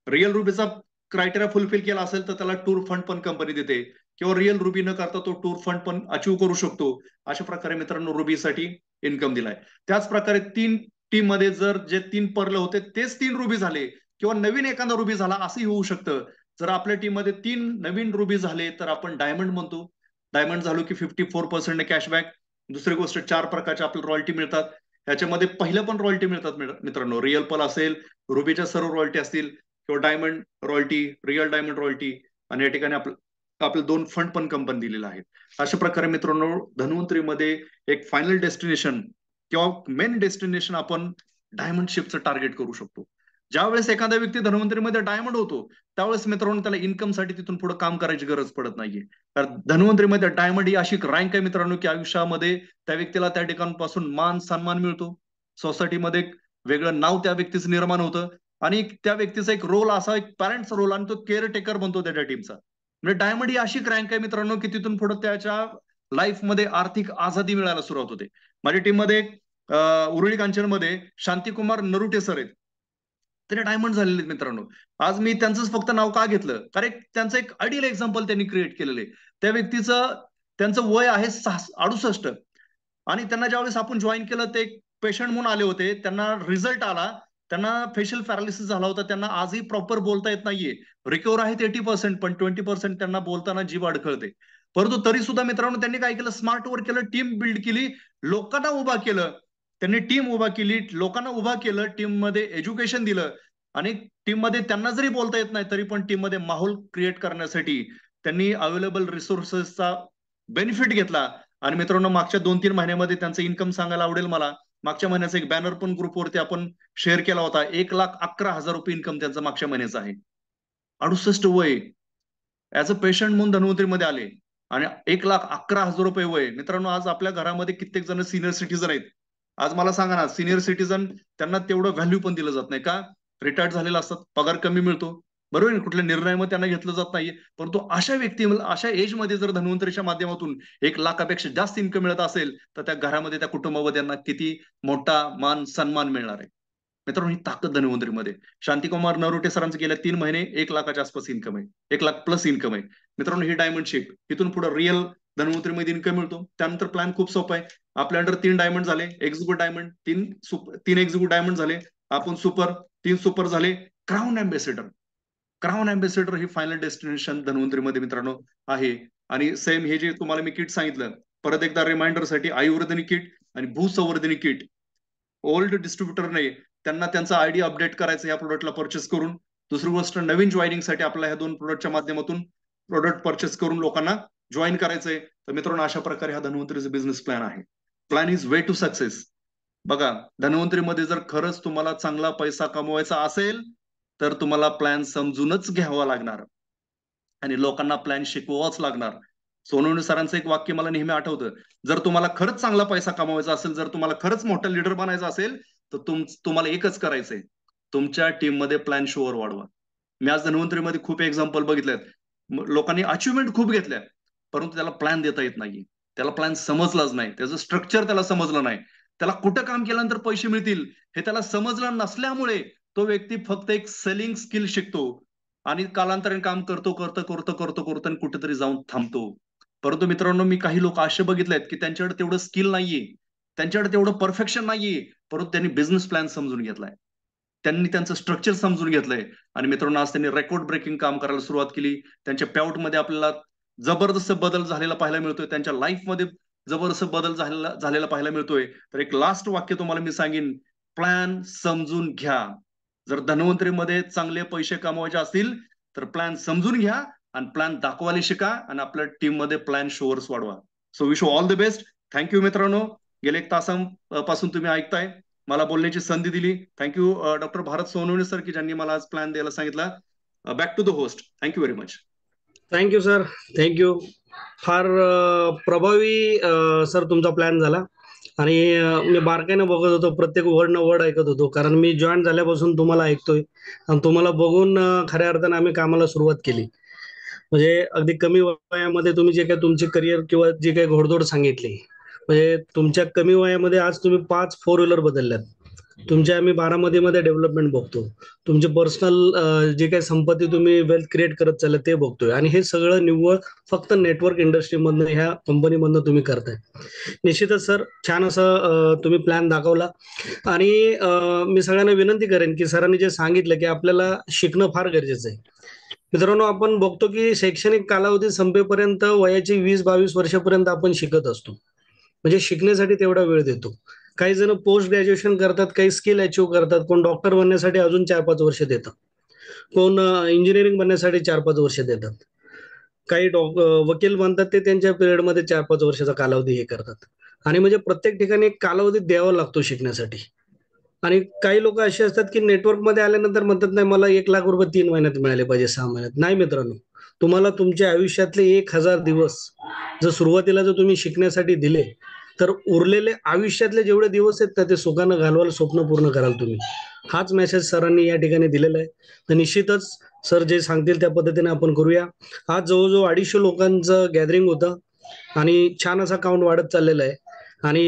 रिअल रुबीचा क्रायटेरिया फुलफिल केला असेल तर त्याला टूर फंड पण कंपनी देते किंवा रिअल रुबी न करता तो टूर फंड पण अचीव्ह करू शकतो. अशा प्रकारे मित्रांनो रुबीसाठी इन्कम दिलाय. त्याच प्रकारे 3 टीम मध्ये जर जे 3 पर्ल होते तेच 3 रुबी झाले किंवा नवीन एखादा रुबी झाला असंही होऊ शकतं. जर आपल्या टीम मध्ये 3 नवीन रुबी झाले तर आपण डायमंड म्हणतो. डायमंड झालो की 54% कॅशबॅक. दुसरी गोष्ट 4 प्रकारच्या आपल्याला रॉयल्टी मिळतात. ह्याच्यामध्ये पहिल्या पण रॉयल्टी मिळतात मित्रांनो. रिअल पर्ल असेल, रुबीच्या सर्व रॉयल्टी असतील किंवा diamond royalty, real diamond royalty आणि या ठिकाणी आपले 2 फंड पण कंपनी दिलेला आहे. अशा प्रकारे मित्रांनो धन्वंतरीमध्ये एक फायनल डेस्टिनेशन किंवा मेन डेस्टिनेशन आपण डायमंड शिपचं टार्गेट करू शकतो. ज्यावेळेस एखादा व्यक्ती धन्वंतरीमध्ये डायमंड होतो त्यावेळेस मित्रांनो त्याला इन्कमसाठी तिथून पुढे काम करायची गरज पडत नाहीये. कारण धन्वंतरीमध्ये डायमंड ही अशी रँक आहे मित्रांनो की आयुष्यामध्ये त्या व्यक्तीला त्या ठिकाणापासून मान सन्मान मिळतो. सोसायटीमध्ये एक वेगळं नाव त्या व्यक्तीचं निर्माण होतं आणि त्या व्यक्तीचा एक रोल असा, एक पॅरेंट्स रोल आणि तो केअर टेकर बनतो त्याच्या टीमचा. म्हणजे डायमंड ही अशी रँक आहे मित्रांनो की तिथून पुढे त्याच्या लाईफमध्ये आर्थिक आझादी मिळायला सुरुवात होते. माझ्या टीममध्ये उरुळी कांचनमध्ये शांतिकुमार नरुटे सर आहेत, तरी डायमंड झालेले आहेत मित्रांनो. आज मी त्यांचंच फक्त नाव का घेतलं, कारण त्यांचं एक आयडियल एक्झाम्पल त्यांनी क्रिएट केलेलं आहे. त्या व्यक्तीचं त्यांचं वय आहे 68 आणि त्यांना ज्यावेळेस आपण जॉईन केलं ते पेशंट म्हणून आले होते. त्यांना रिझल्ट आला, त्यांना फेशियल पॅरालिसिस झाला होता, त्यांना आजही प्रॉपर बोलता येत नाहीये. रिकव्हर आहेत 80%, पण 20% त्यांना बोलताना जीभ अडखळते. परंतु तरी सुद्धा मित्रांनो त्यांनी काय केलं, स्मार्ट वर्क केलं, टीम बिल्ड केली, लोकांना उभा केलं. त्यांनी टीम उभा केली, लोकांना उभा केलं, टीम मध्ये एज्युकेशन दिलं आणि टीम मध्ये त्यांना जरी बोलता येत नाही तरी पण टीम मध्ये माहोल क्रिएट करण्यासाठी त्यांनी अवेलेबल रिसोर्सेसचा बेनिफिट घेतला. आणि मित्रांनो मागच्या 2-3 महिन्यामध्ये त्यांचं इन्कम सांगायला आवडेल मला. मागच्या महिन्याचा एक बॅनर पण ग्रुपवरती आपण शेअर केला होता. 1,11,000 रुपये इन्कम त्यांचं मागच्या महिन्याचं आहे. 68 वय, ऍज अ पेशंट म्हणून धन्वंतरीमध्ये आले आणि 1,11,000 रुपये वय. मित्रांनो, आज आपल्या घरामध्ये कित्येक जण सिनियर सिटीजन आहेत. आज मला सांगा ना, सिनियर सिटीजन त्यांना तेवढं व्हॅल्यू पण दिलं जात नाही का? रिटायर्ड झालेला असतात, पगार कमी मिळतो, बरोबर आहे. कुठल्या निर्णयामध्ये त्यांना घेतलं जात नाही. परंतु अशा व्यक्ती, अशा एज मध्ये जर धन्वंतरीच्या माध्यमातून 1,00,000पेक्षा जास्त इन्कम मिळत असेल, तर त्या घरामध्ये, त्या कुटुंबामध्ये त्यांना किती मोठा मान सन्मान मिळणार आहे. मित्रांनो, ही ताकद धन्वंतरीमध्ये. शांतिकुमार नरोटे सरांचं गेल्या 3 महिने 1,00,000च्या आसपास इन्कम आहे, 1,00,000 प्लस इन्कम आहे. मित्रांनो, ही डायमंड शेप. इथून पुढे रिअल धन्वंतरीमध्ये इन्कम मिळतो. त्यानंतर प्लॅन खूप सोपा आहे. आपल्या अंडर 3 डायमंड झाले, एक्झिक्यूटिव्ह डायमंड, 3 एक्झिक्यूटिव्ह डायमंड झाले, आपण सुपर, 3 सुपर झाले, क्राऊन अँबॅसेडर. क्राऊन अँबॅसेडर ही फायनल डेस्टिनेशन धन्वंतरीमध्ये मित्रांनो आहे. आणि सेम हे जे तुम्हाला मी किट सांगितलं, परत एकदा रिमाइंडरसाठी, आयुर्वेदनी किट आणि भूसंवर्धनी किट. ओल्ड डिस्ट्रीब्युटर नाही, त्यांना त्यांचा आयडी अपडेट करायचा या प्रोडक्टला परचेस करून. दुसरी गोष्ट, नवीन जॉईनिंगसाठी आपल्याला ह्या 2 प्रोडक्टच्या माध्यमातून प्रोडक्ट परचेस करून लोकांना जॉईन करायचंय. तर मित्रांनो, अशा प्रकारे हा धन्वंतरीचा बिझनेस प्लॅन आहे. Plan is way to success. बघा, धन्वंतरीमध्ये जर खरंच तुम्हाला चांगला पैसा कमवायचा असेल, तर तुम्हाला प्लॅन समजूनच घ्यावा लागणार आणि लोकांना प्लॅन शिकवावाच लागणार. सोनवणे सरांचं एक वाक्य मला नेहमी आठवतं, जर तुम्हाला खरंच चांगला पैसा कमवायचा असेल, जर तुम्हाला खरंच मोठा लीडर बनायचा असेल, तर तुम्हाला एकच करायचंय, तुमच्या टीम मध्ये प्लॅन शुअर वाढवा. मी आज धन्वंतरीमध्ये खूप एक्झाम्पल बघितलेत. लोकांनी अचिव्हमेंट खूप घेतल्या, परंतु त्याला प्लॅन देता येत नाहीये. त्याला प्लॅन समजलाच नाही, त्याचं स्ट्रक्चर त्याला समजलं नाही, त्याला कुठं काम केल्यानंतर पैसे मिळतील हे त्याला समजलं नसल्यामुळे तो व्यक्ती फक्त एक सेलिंग स्किल शिकतो आणि कालांतराने काम करतो आणि कुठेतरी जाऊन थांबतो. परंतु मित्रांनो, मी काही लोक असे बघितलेत की त्यांच्याकडे तेवढं स्किल नाहीये, त्यांच्याकडे तेवढं परफेक्शन नाहीये, परंतु त्यांनी बिझनेस प्लॅन समजून घेतलाय, त्यांनी त्यांचं स्ट्रक्चर समजून घेतलंय. आणि मित्रांनो, आज त्यांनी रेकॉर्ड ब्रेकिंग काम करायला सुरुवात केली. त्यांच्या पेआउट मध्ये आपल्याला जबरदस्त बदल झालेला पाहायला मिळतोय, त्यांच्या लाईफमध्ये जबरदस्त बदल झालेला पाहायला मिळतोय. तर एक लास्ट वाक्य तुम्हाला मी सांगेन, प्लॅन समजून घ्या. जर धन्वंतरीमध्ये चांगले पैसे कमवायचे असतील, तर प्लॅन समजून घ्या आणि प्लॅन दाखवायला शिका आणि आपल्या टीम मध्ये प्लॅन शोअर्स वाढवा. So wish you all the best. Thank you मित्रांनो, गेले 1 तासापासून तुम्ही ऐकताय, मला बोलण्याची संधी दिली. Thank you doctor Bharat Sonawane sir, की ज्यांनी मला आज प्लॅन द्यायला सांगितला. Back to the host. Thank you very much. Thank you sir, thank you. फार प्रभावी सर तुमचा प्लॅन झाला आणि मी बारकाईनं बघत होतो, प्रत्येक वर्ड न वर्ड ऐकत होतो, कारण मी जॉईन झाल्यापासून तुम्हाला ऐकतोय आणि तुम्हाला बघून खऱ्या अर्थानं आम्ही कामाला सुरुवात केली. म्हणजे अगदी कमी वयामध्ये तुम्ही जे काही तुमचे करिअर किंवा जे काही घोडदौड सांगितली, म्हणजे तुमच्या कमी वयामध्ये आज तुम्ही 5 4 व्हीलर बदलल्यात. तुमच्या आम्ही बारामतीमध्ये डेव्हलपमेंट बघतो, तुमचे पर्सनल जे काही संपत्ती तुम्ही वेल्थ क्रिएट करत चालले ते बघतोय, आणि हे सगळं निव्वळ फक्त नेटवर्क इंडस्ट्रीमधनं, ह्या कंपनीमधनं तुम्ही करताय. निश्चितच सर, छान असं तुम्ही प्लॅन दाखवला. आणि मी सगळ्यांना विनंती करेन की सरांनी जे सांगितलं की आपल्याला शिकणं फार गरजेचं आहे. मित्रांनो, आपण बघतो की शैक्षणिक कालावधी संपेपर्यंत वयाची 20-22 वर्षापर्यंत आपण शिकत असतो, म्हणजे शिकण्यासाठी तेवढा वेळ देतो. काही जण पोस्ट ग्रॅज्युएशन करतात, काही स्किल अचीव्ह करतात, कोण डॉक्टर बनण्यासाठी अजून 4-5 वर्ष देतात, कोण इंजिनिअरिंग बनण्यासाठी 4-5 वर्ष देतात, काही वकील बनतात ते त्यांच्या पिरियडमध्ये 4-5 वर्षाचा कालावधी हे करतात. आणि म्हणजे प्रत्येक ठिकाणी एक कालावधी द्यावा लागतो शिकण्यासाठी. आणि काही लोक असे असतात की नेटवर्कमध्ये आल्यानंतर म्हणतात, नाही मला 1,00,000 रुपये 3 महिन्यात मिळाले पाहिजे, 6 महिन्यात. नाही मित्रांनो, तुम्हाला तुमच्या आयुष्यातले 1,000 दिवस जर सुरुवातीला जर तुम्ही शिकण्यासाठी दिले, तर उरलेले आयुष्यातले जेवढे दिवस आहेत ना, ते सुखानं घालवाल, स्वप्न पूर्ण कराल तुम्ही. हाच मेसेज सरांनी या ठिकाणी दिलेला आहे. तर निश्चितच सर जे सांगतील त्या पद्धतीने आपण करूया. आज जवळजवळ 250 लोकांचं गॅदरिंग होतं आणि छान असा काउंट वाढत चाललेला आहे. आणि